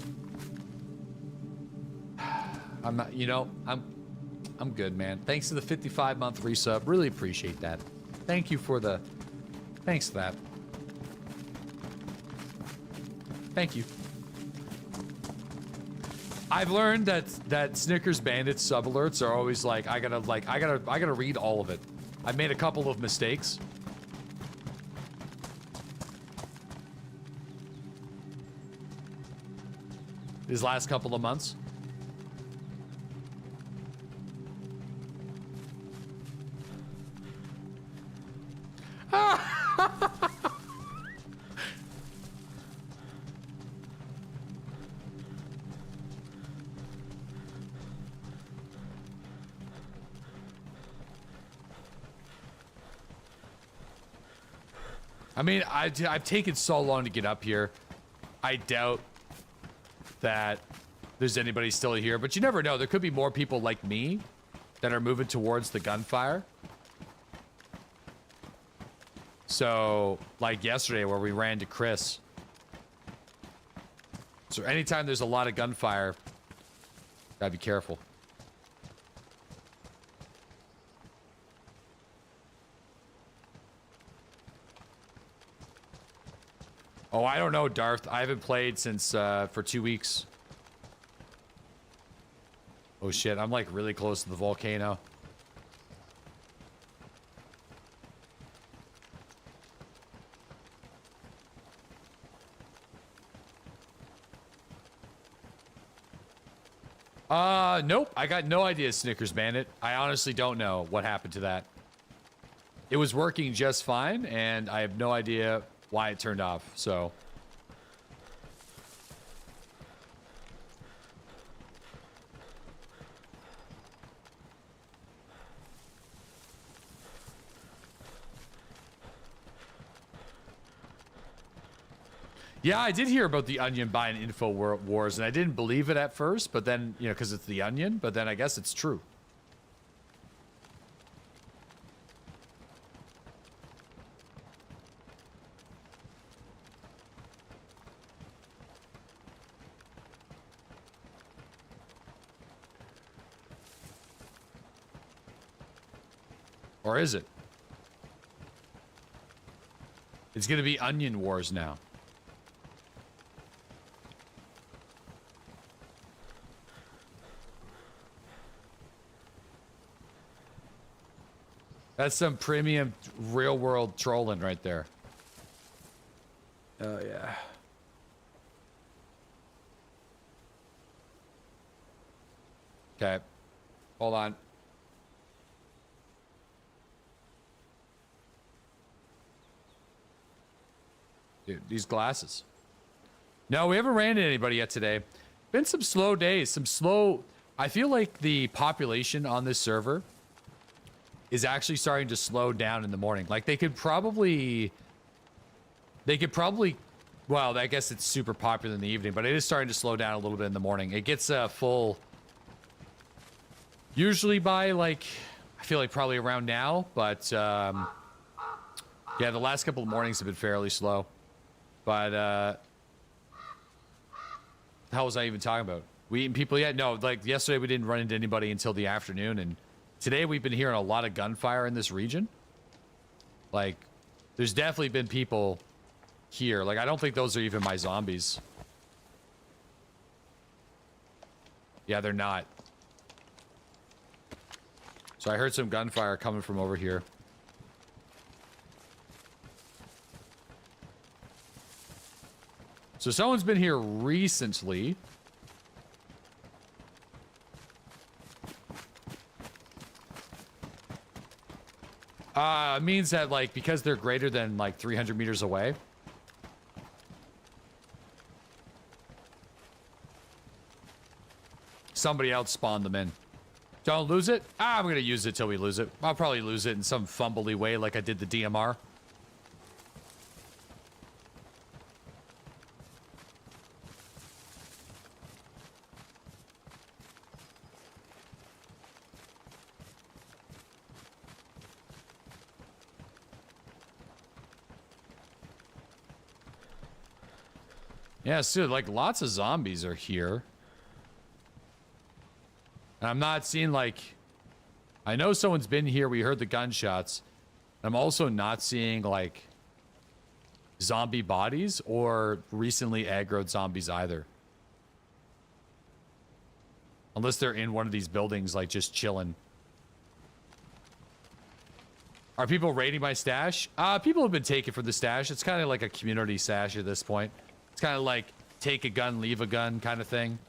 I'm not, you know, I'm good, man. Thanks to the 55-month resub. Really appreciate that. Thank you for the, thanks for that. Thank you. I've learned that Snickers Bandit sub alerts are always like, I gotta read all of it. I've made a couple of mistakes. These last couple of months. I mean, I've taken so long to get up here. I doubt that there's anybody still here, but you never know. There could be more people like me that are moving towards the gunfire. So, like yesterday where we ran to Chris. So anytime there's a lot of gunfire, gotta be careful. Oh, I don't know, Darth. I haven't played since, for 2 weeks. Oh shit, I'm like really close to the volcano. Nope. I got no idea, Snickers Bandit. I honestly don't know what happened to that. It was working just fine, and I have no idea why it turned off, so... Yeah, I did hear about the Onion buying info wars, and I didn't believe it at first, but then, you know, because it's the Onion, but then I guess it's true. Or is it? It's going to be Onion Wars now. That's some premium real world trolling right there. Oh, yeah. Okay. Hold on. Dude, these glasses. No, we haven't ran into anybody yet today. Been some slow days, some slow... I feel like the population on this server is actually starting to slow down in the morning. Like, they could probably... Well, I guess it's super popular in the evening, but it is starting to slow down a little bit in the morning. It gets full... Usually by, like... I feel like probably around now, but... yeah, the last couple of mornings have been fairly slow. But, the hell was I even talking about? We eating people yet? No, like, yesterday we didn't run into anybody until the afternoon, and today we've been hearing a lot of gunfire in this region. Like, there's definitely been people here. Like, I don't think those are even my zombies. Yeah, they're not. So I heard some gunfire coming from over here. So someone's been here recently. Means that, like, because they're greater than, like, 300 meters away. Somebody else spawned them in. Don't lose it? I'm gonna use it till we lose it. I'll probably lose it in some fumbly way like I did the DMR. Yeah, so, like, lots of zombies are here. And I'm not seeing, like... I know someone's been here. We heard the gunshots. I'm also not seeing, like... zombie bodies or recently aggroed zombies either. Unless they're in one of these buildings, like, just chilling. Are people raiding my stash? People have been taken from the stash. It's kind of like a community stash at this point. It's kind of like take a gun, leave a gun kind of thing.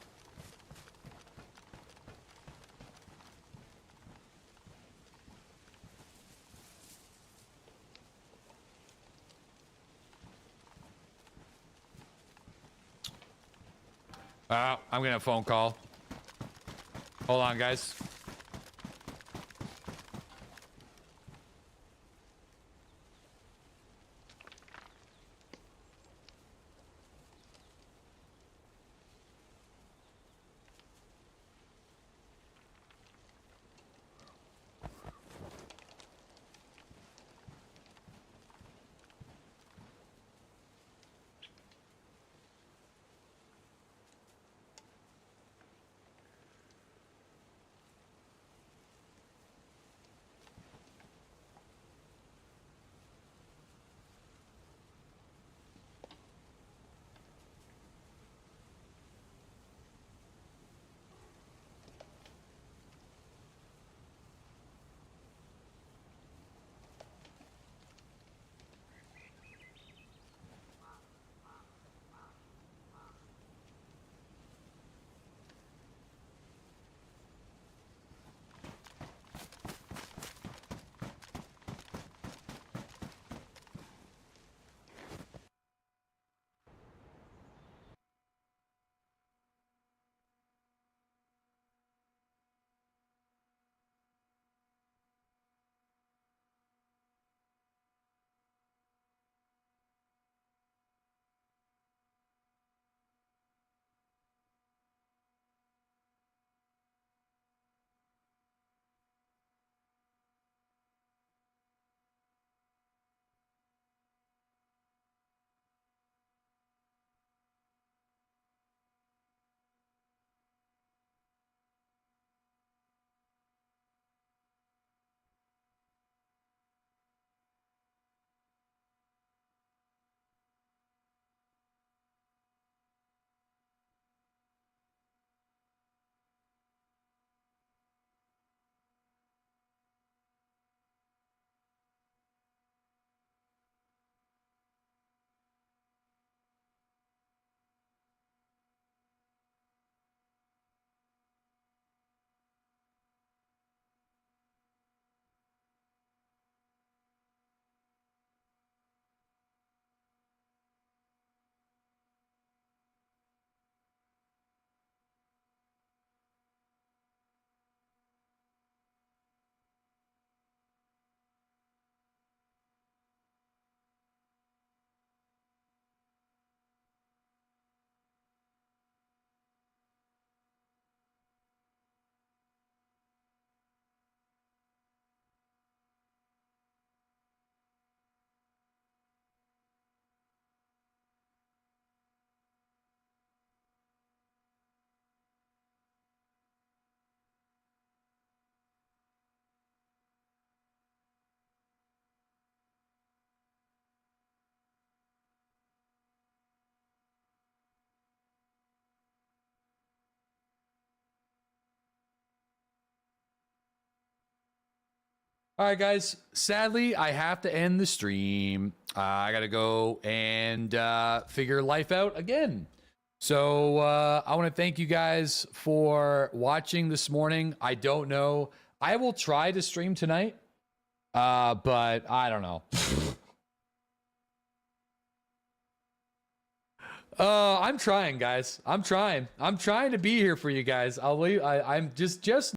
I'm gonna have a phone call. Hold on, guys. All right, guys. Sadly, I have to end the stream. I gotta go and figure life out again. So I want to thank you guys for watching this morning. I don't know. I will try to stream tonight, but I don't know. I'm trying, guys. I'm trying to be here for you guys. I'll leave. I'm just